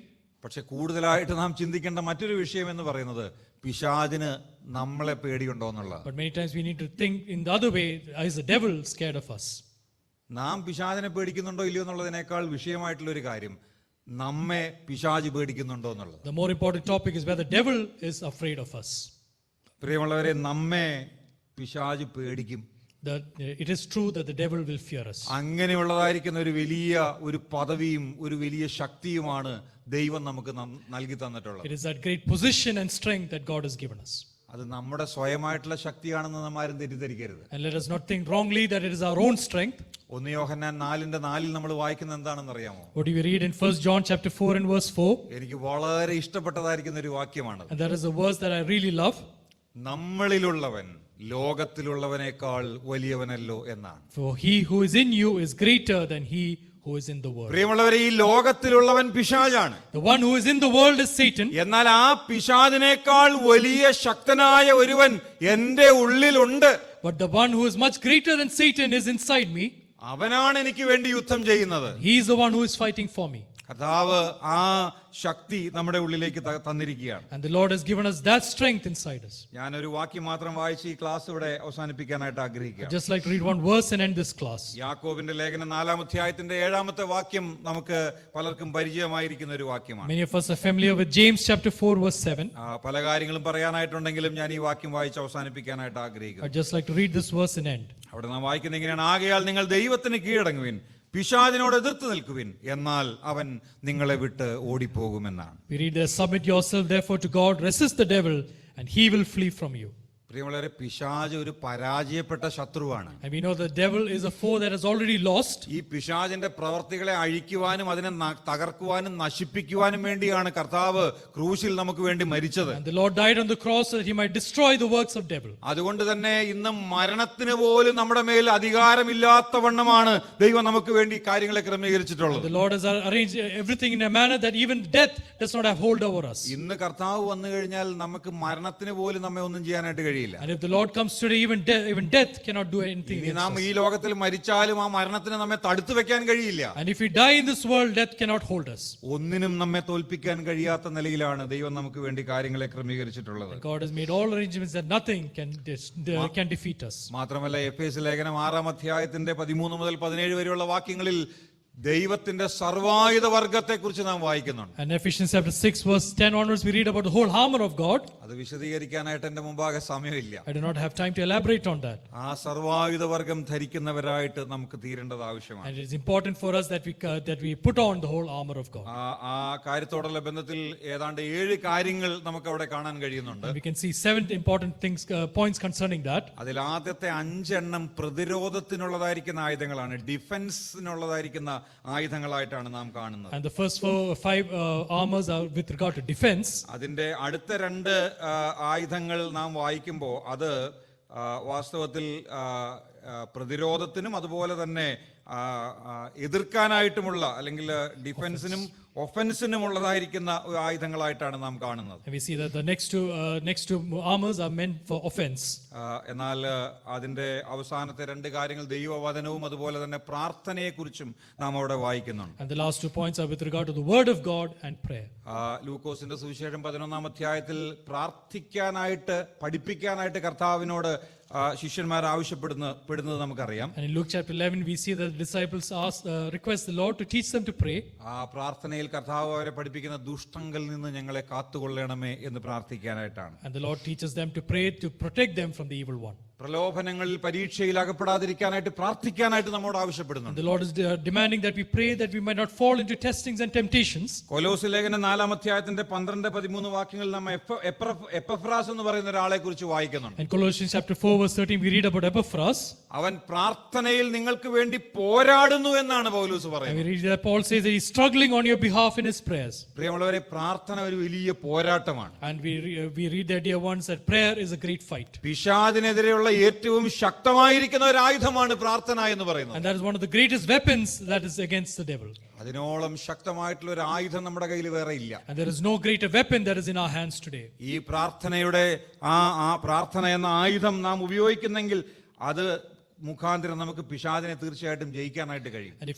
പക്ഷെ കൂടുതലായിട്ട് നാം ചിന്തിക്കേണ്ട മറ്റൊരു വിഷയം എന്ന് പറയുന്നത്, പിശാചിന് നമ്മളെ പേടിയുണ്ടോ എന്നുള്ളത്. But many times we need to think in the other way, is the devil scared of us? നാം പിശാചിനെ പേടിക്കുന്നുണ്ടോ ഇല്ലയോ എന്നുള്ളതിനേക്കാൾ വിഷയമായിട്ടുള്ള ഒരു കാര്യം, നമ്മെ പിശാച് പേടിക്കുന്നുണ്ടോ എന്നുള്ളത്. The more important topic is whether the devil is afraid of us. പ്രിയമുള്ളവരെ, നമ്മെ പിശാച് പേടിക്കും. It is true that the devil will fear us. അങ്ങനെയുള്ളതായിരിക്കുന്ന ഒരു പദവിയും ഒരു വലിയ ശക്തിയുമാണ് ദൈവം നമുക്ക് നൽകി തന്നിട്ടുള്ളത്. It is that great position and strength that God has given us. അത് നമ്മുടെ സ്വയമായിട്ടുള്ള ശക്തിയാണെന്ന് നാം ആരും തെറ്റിദ്ധരിക്കരുത്. And let us not think wrongly that it is our own strength. 1 യോഹന്നാൻ 4:4 നമ്മൾ വായിക്കുന്നത് എന്താണെന്ന് അറിയാമോ? What do we read in 1 John chapter 4 and verse 4? എനിക്ക് വളരെ ഇഷ്ടപ്പെട്ടതായിരിക്കുന്ന ഒരു വാക്യമാണ്. And that is a verse that I really love. നമ്മളിലുള്ളവൻ ലോകത്തിലുള്ളവനേക്കാൾ വലിയവനല്ലോ എന്നാണ്. For he who is in you is greater than he who is in the world. പ്രിയമുള്ളവരെ, ഈ ലോകത്തിലുള്ളവൻ പിശാചാണ്. The one who is in the world is Satan. എന്നാൽ ആ പിശാചിനേക്കാൾ വലിയ ശക്തനായ ഒരുവൻ എന്റെ ഉള്ളിലുണ്ട്. But the one who is much greater than Satan is inside me. അവനാണ് എനിക്ക് വേണ്ടി യുദ്ധം ചെയ്യുന്നത്. He is the one who is fighting for me. കർത്താവ് ആ ശക്തി നമ്മുടെ ഉള്ളിലേക്ക് തന്നിരിക്കുകയാണ്. And the Lord has given us that strength inside us. ഞാനൊരു വാക്യം മാത്രം വായിച്ച് ഈ ക്ലാസ് ഇവിടെ അവസാനിപ്പിക്കാനായിട്ട് ആഗ്രഹിക്കുകയാണ്. I'd just like to read one verse and end this class. യാക്കോബിന്റെ ലേഖനം 4-ാം അധ്യായത്തിന്റെ 7-ാമത്തെ വാക്യം നമുക്ക് പലർക്കും പരിചയമായിരിക്കുന്ന ഒരു വാക്യമാണ്. Many of us are familiar with James chapter 4 verse 7. പല കാര്യങ്ങളും പറയാനായിട്ടുണ്ടെങ്കിലും ഞാൻ ഈ വാക്യം വായിച്ച് അവസാനിപ്പിക്കാനായിട്ട് ആഗ്രഹിക്കുന്നു. I'd just like to read this verse and end. അവിടെ നാം വായിക്കുന്നത് ഇങ്ങനെയാണ്: ആകയാൽ നിങ്ങൾ ദൈവത്തിന് കീഴടങ്ങുവിൻ, പിശാചിനോട് എതിർത്ത് നിൽക്കുവിൻ, എന്നാൽ അവൻ നിങ്ങളെ വിട്ട് ഓടിപ്പോകുമെന്നാണ്. We read there, submit yourself therefore to God, resist the devil and he will flee from you. പ്രിയമുള്ളവരെ, പിശാച് ഒരു പരാജയപ്പെട്ട ശത്രുവാണ്. And we know the devil is a foe that has already lost. ഈ പിശാചിന്റെ പ്രവർത്തികളെ അഴിക്കുവാനും അതിനെ തകർക്കുവാനും നശിപ്പിക്കുവാനും വേണ്ടിയാണ് കർത്താവ് ക്രൂശിൽ നമുക്ക് വേണ്ടി മരിച്ചത്. And the Lord died on the cross so that he might destroy the works of devil. അതുകൊണ്ട് തന്നെ ഇന്ന് മരണത്തിന് പോലും നമ്മുടെ മേൽ അധികാരമില്ലാത്തവണ്ണമാണ് ദൈവം നമുക്ക് വേണ്ടി കാര്യങ്ങളെ ക്രമീകരിച്ചിട്ടുള്ളത്. The Lord has arranged everything in a manner that even death does not have hold over us. ഇന്ന് കർത്താവ് വന്നു കഴിഞ്ഞാൽ നമുക്ക് മരണത്തിന് പോലും നമ്മെ ഒന്നും ചെയ്യാനായിട്ട് കഴിയില്ല. And if the Lord comes today, even death cannot do anything against നാം us. ഈ ലോകത്തിൽ മരിച്ചാലും ആ മരണത്തിന് നമ്മെ തടുത്തു വെക്കാൻ കഴിയില്ല. And if we die in this world, death cannot hold us. ഒന്നിനും നമ്മെ തോൽപ്പിക്കാൻ കഴിയാത്ത നിലയിലാണ് ദൈവം നമുക്ക് വേണ്ടി കാര്യങ്ങളെ ക്രമീകരിച്ചിട്ടുള്ളത്. God has made all arrangements that nothing can defeat us. മാത്രമല്ല, എഫേസ്യ ലേഖനം 6-ാം അധ്യായത്തിന്റെ 13 മുതൽ 17 വരെയുള്ള വാക്യങ്ങളിൽ ദൈവത്തിന്റെ സർവായുധ വർഗത്തെ കുറിച്ച് നാം വായിക്കുന്നുണ്ട്. And Ephesians chapter 6 verse 10 onwards we read about the whole armor of God. അത് വിശദീകരിക്കാനായിട്ട് എന്റെ മുമ്പാകെ സമയമില്ല. I do not have time to elaborate on that. ആ സർവായുധ വർഗം ധരിക്കുന്നവരായിട്ട് നമുക്ക് തീരേണ്ടത് ആവശ്യമാണ്. And it is important for us that we put on the whole armor of God. ആ കാര്യത്തോടുള്ള ബന്ധത്തിൽ ഏതാണ്ട് 7 കാര്യങ്ങൾ നമുക്ക് അവിടെ കാണാൻ കഴിയുന്നുണ്ട്. And we can see 7 important things points concerning that. അതിൽ ആദ്യത്തെ 5 എണ്ണം പ്രതിരോധത്തിനുള്ളതായിരിക്കുന്ന ആയുധങ്ങളാണ്, ഡിഫൻസിനുള്ളതായിരിക്കുന്ന ആയുധങ്ങളായിട്ടാണ് നാം കാണുന്നത്. And the first 5 armors are with regard to defense. അതിന്റെ അടുത്ത 2 ആയുധങ്ങൾ നാം വായിക്കുമ്പോൾ അത് വാസ്തവത്തിൽ പ്രതിരോധത്തിനും അതുപോലെ തന്നെ എതിർക്കാനായിട്ടുമുള്ള അല്ലെങ്കിൽ ഡിഫൻസിനും ഒഫൻസിനുമുള്ളതായിരിക്കുന്ന ആയുധങ്ങളായിട്ടാണ് നാം കാണുന്നത്. And we see that the next two armors are meant for offense. എന്നാൽ അതിന്റെ അവസാനത്തെ 2 കാര്യങ്ങൾ ദൈവവചനവും അതുപോലെ തന്നെ പ്രാർത്ഥനയെക്കുറിച്ചും നാം അവിടെ വായിക്കുന്നുണ്ട്. And the last 2 points are with regard to the word of God and prayer. ലൂക്കോസിന്റെ സുവിശേഷം 11-ാം അധ്യായത്തിൽ പ്രാർത്ഥിക്കാനായിട്ട് പഠിപ്പിക്കാനായിട്ട് കർത്താവിനോട് ശിഷ്യന്മാർ ആവശ്യപ്പെടുന്നത് നമുക്കറിയാം. And in Luke chapter 11 we see that the disciples request the Lord to teach them to pray. ആ പ്രാർത്ഥനയിൽ കർത്താവ് അവരെ പഠിപ്പിക്കുന്ന ദുഷ്ടങ്കൽ നിന്ന് ഞങ്ങളെ കാത്തുകൊള്ളണമേ എന്ന് പ്രാർത്ഥിക്കാനായിട്ടാണ്. And the Lord teaches them to pray to protect them from the evil one. പ്രലോഭനങ്ങളിൽ പരീക്ഷയിൽ അകപ്പെടാതിരിക്കാനായിട്ട് പ്രാർത്ഥിക്കാനായിട്ട് നമ്മോട് ആവശ്യപ്പെടുന്നുണ്ട്. The Lord is demanding that we pray that we might not fall into testings and temptations. കൊലോസ്യ ലേഖനം 4-ാം അധ്യായത്തിന്റെ 12-13 വാക്യങ്ങളിൽ നാം എപ്പഫ്രാസ് എന്ന് പറയുന്ന ഒരാളെ കുറിച്ച് വായിക്കുന്നുണ്ട്. In Colossians chapter 4 verse 13 we read about Epaphras. അവൻ പ്രാർത്ഥനയിൽ നിങ്ങൾക്ക് വേണ്ടി പോരാടുന്നു എന്നാണ് പൗലോസ് And പറയുന്നത്. we read that Paul says that he's struggling on your behalf in his prayers. പ്രിയമുള്ളവരെ, പ്രാർത്ഥന ഒരു വലിയ പോരാട്ടമാണ്. And we read there, dear ones, that prayer is a great fight. പിശാചിനെതിരെയുള്ള ഏറ്റവും ശക്തമായിരിക്കുന്ന ഒരു ആയുധമാണ് പ്രാർത്ഥന എന്ന് പറയുന്നത്. And that is one of the greatest weapons that is against the devil. അതിനോളം ശക്തമായിട്ടുള്ള ഒരു ആയുധം നമ്മുടെ കയ്യിൽ വേറെ ഇല്ല. And there is no greater weapon that is in our hands today. ഈ പ്രാർത്ഥനയുടെ ആ പ്രാർത്ഥന എന്ന ആയുധം നാം ഉപയോഗിക്കുന്നെങ്കിൽ അത് മുഖാന്തരം നമുക്ക് പിശാചിനെ തീർച്ചയായിട്ടും ജയിക്കാനായിട്ട് കഴിയും. And if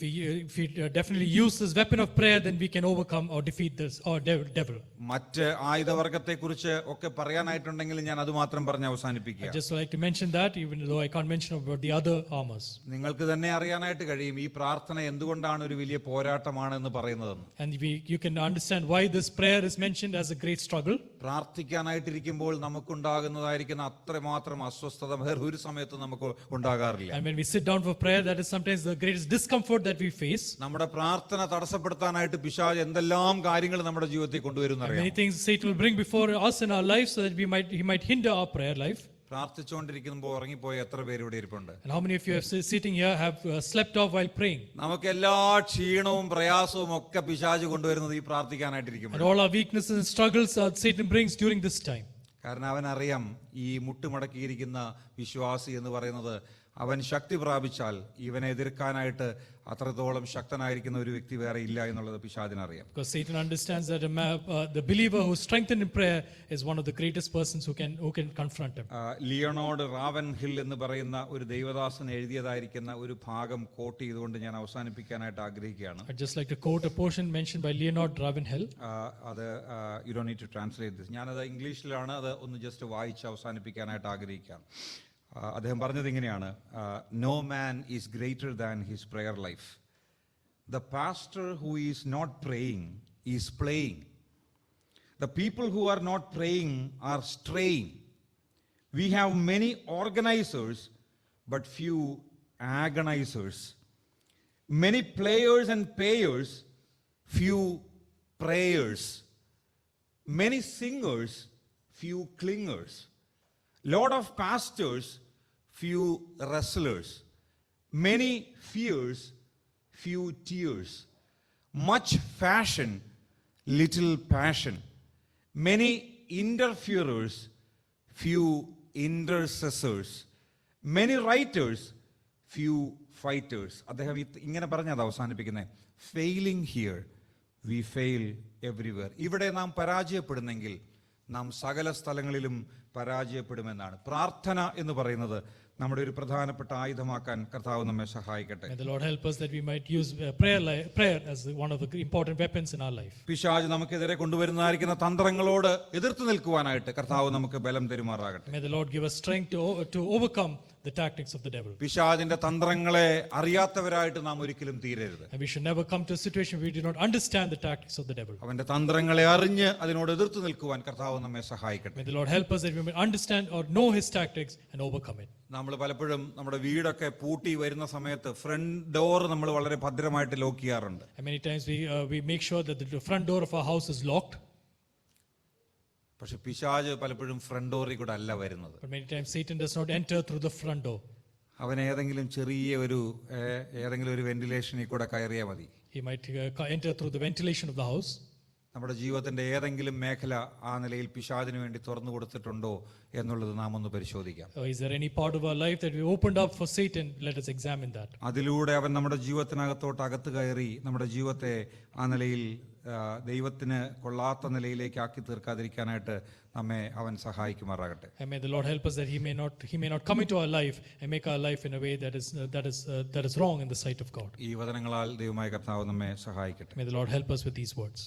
we definitely use this weapon of prayer, then we can overcome or defeat this or devil. മറ്റ് ആയുധവർഗത്തെ കുറിച്ച് ഒക്കെ പറയാനായിട്ടുണ്ടെങ്കിൽ ഞാൻ അത് മാത്രം പറഞ്ഞ് I അവസാനിപ്പിക്കുക. just like to mention that, even though I can't mention about the other armors. നിങ്ങൾക്ക് തന്നെ അറിയാനായിട്ട് കഴിയും ഈ പ്രാർത്ഥന എന്തുകൊണ്ടാണ് ഒരു വലിയ പോരാട്ടമാണെന്ന് പറയുന്നതെന്ന്. And you can understand why this prayer is mentioned as a great struggle. പ്രാർത്ഥിക്കാനായിട്ടിരിക്കുമ്പോൾ നമുക്കുണ്ടാകുന്നതായിരിക്കുന്ന അത്രമാത്രം അസ്വസ്ഥത വേറെ ഒരു സമയത്ത് നമുക്ക് ഉണ്ടാകാറില്ല. And when we sit down for prayer, that is sometimes the greatest discomfort that we face. നമ്മുടെ പ്രാർത്ഥന തടസ്സപ്പെടുത്താനായിട്ട് പിശാച് എന്തെല്ലാം കാര്യങ്ങൾ നമ്മുടെ ജീവിതത്തിൽ കൊണ്ടുവരുന്നറിയാം. Many things Satan will bring before us in our lives so that he might hinder our prayer life. പ്രാർത്ഥിച്ചുകൊണ്ടിരിക്കുമ്പോൾ ഉറങ്ങിപ്പോയ എത്ര പേര് ഇവിടെ ഇരിപ്പുണ്ട്? And how many of you sitting here have slept off while praying? നമുക്ക് എല്ലാ ക്ഷീണവും പ്രയാസവും ഒക്കെ പിശാച് കൊണ്ടുവരുന്നത് ഈ പ്രാർത്ഥിക്കാനായിട്ടിരിക്കുമ്പോൾ. And all our weaknesses and struggles Satan brings during this time. കാരണം അവനറിയാം ഈ മുട്ടുമടക്കിയിരിക്കുന്ന വിശ്വാസി എന്ന് പറയുന്നത് അവൻ ശക്തി പ്രാപിച്ചാൽ ഇവനെ എതിർക്കാനായിട്ട് അത്രത്തോളം ശക്തനായിരിക്കുന്ന ഒരു വ്യക്തി വേറെ ഇല്ല എന്നുള്ളത് പിശാചിനറിയാം. Because Satan understands that the believer who's strengthened in prayer is one of the greatest persons who can confront him. Leonard Ravenhill എന്ന് പറയുന്ന ഒരു ദൈവദാസൻ എഴുതിയതായിരിക്കുന്ന ഒരു ഭാഗം കോട്ട് ചെയ്തുകൊണ്ട് ഞാൻ അവസാനിപ്പിക്കാനായിട്ട് ആഗ്രഹിക്കുകയാണ്. I'd just like to quote a portion mentioned by Leonard Ravenhill. അത് you don't need to translate this. ഞാനത് ഇംഗ്ലീഷിലാണ്, അത് ഒന്ന് ജസ്റ്റ് വായിച്ച് അവസാനിപ്പിക്കാനായിട്ട് ആഗ്രഹിക്കാം. അദ്ദേഹം പറഞ്ഞത് ഇങ്ങനെയാണ്: no man is greater than his prayer life. The pastor who is not praying is playing. The people who are not praying are straying. We have many organisers but few agonisers. Many players and payers, few prayers. Many singers, few clingers. Lot of pastors, few wrestlers. Many fears, few tears. Much fashion, little passion. Many interferers, few intercessors. Many writers, few fighters. അദ്ദേഹം ഇങ്ങനെ പറഞ്ഞത് അവസാനിപ്പിക്കുന്നത്: failing here we fail everywhere. ഇവിടെ നാം പരാജയപ്പെടുന്നെങ്കിൽ നാം സകല സ്ഥലങ്ങളിലും പരാജയപ്പെടുമെന്നാണ്. പ്രാർത്ഥന എന്ന് പറയുന്നത് നമ്മുടെ ഒരു പ്രധാനപ്പെട്ട ആയുധമാക്കാൻ കർത്താവ് നമ്മെ സഹായിക്കട്ടെ. May the Lord help us that we might use prayer as one of the important weapons in our life. പിശാച് നമുക്കെതിരെ കൊണ്ടുവരുന്നതായിരിക്കുന്ന തന്ത്രങ്ങളോട് എതിർത്ത് നിൽക്കുവാനായിട്ട് കർത്താവ് നമുക്ക് ബലം തരുമാറാകട്ടെ. May the Lord give us strength to overcome the tactics of the devil. പിശാചിന്റെ തന്ത്രങ്ങളെ അറിയാത്തവരായിട്ട് നാം ഒരിക്കലും തീരരുത്. And we should never come to a situation where we do not understand the tactics of the devil. അവന്റെ തന്ത്രങ്ങളെ അറിഞ്ഞ് അതിനോട് എതിർത്ത് നിൽക്കുവാൻ കർത്താവ് നമ്മെ സഹായിക്കട്ടെ. May the Lord help us that we may understand or know his tactics and overcome it. നമ്മൾ പലപ്പോഴും നമ്മുടെ വീടൊക്കെ പൂട്ടി വരുന്ന സമയത്ത് ഫ്രണ്ട് ഡോർ നമ്മൾ വളരെ ഭദ്രമായിട്ട് ലോക്ക് ചെയ്യാറുണ്ട്. And many times we make sure that the front door of our house is locked. പക്ഷെ പിശാച് പലപ്പോഴും ഫ്രണ്ട് ഡോറിൽ കൂടെ അല്ല വരുന്നത്. But many times Satan does not enter through the front door. അവൻ ഏതെങ്കിലും ചെറിയ ഒരു വെന്റിലേഷനിൽ കൂടെ കയറിയാൽ മതി. He might enter through the ventilation of the house. നമ്മുടെ ജീവിതത്തിന്റെ ഏതെങ്കിലും മേഖല ആ നിലയിൽ പിശാചിന് വേണ്ടി തുറന്നു കൊടുത്തിട്ടുണ്ടോ എന്നുള്ളത് നാം ഒന്ന് പരിശോധിക്കാം. Is there any part of our life that we opened up for Satan? Let us examine that. അതിലൂടെ അവൻ നമ്മുടെ ജീവിതത്തിനകത്തോട്ട് അകത്ത് കയറി നമ്മുടെ ജീവിതത്തെ ആ നിലയിൽ ദൈവത്തിന് കൊള്ളാത്ത നിലയിലേക്ക് ആക്കി തീർക്കാതിരിക്കാനായിട്ട് നമ്മെ അവൻ സഹായിക്കുമാറാകട്ടെ. And may the Lord help us that he may not come into our life and make our life in a way that is wrong in the sight of God. ഈ വചനങ്ങളാൽ ദൈവമായ കർത്താവ് നമ്മെ സഹായിക്കട്ടെ. May the Lord help us with these words.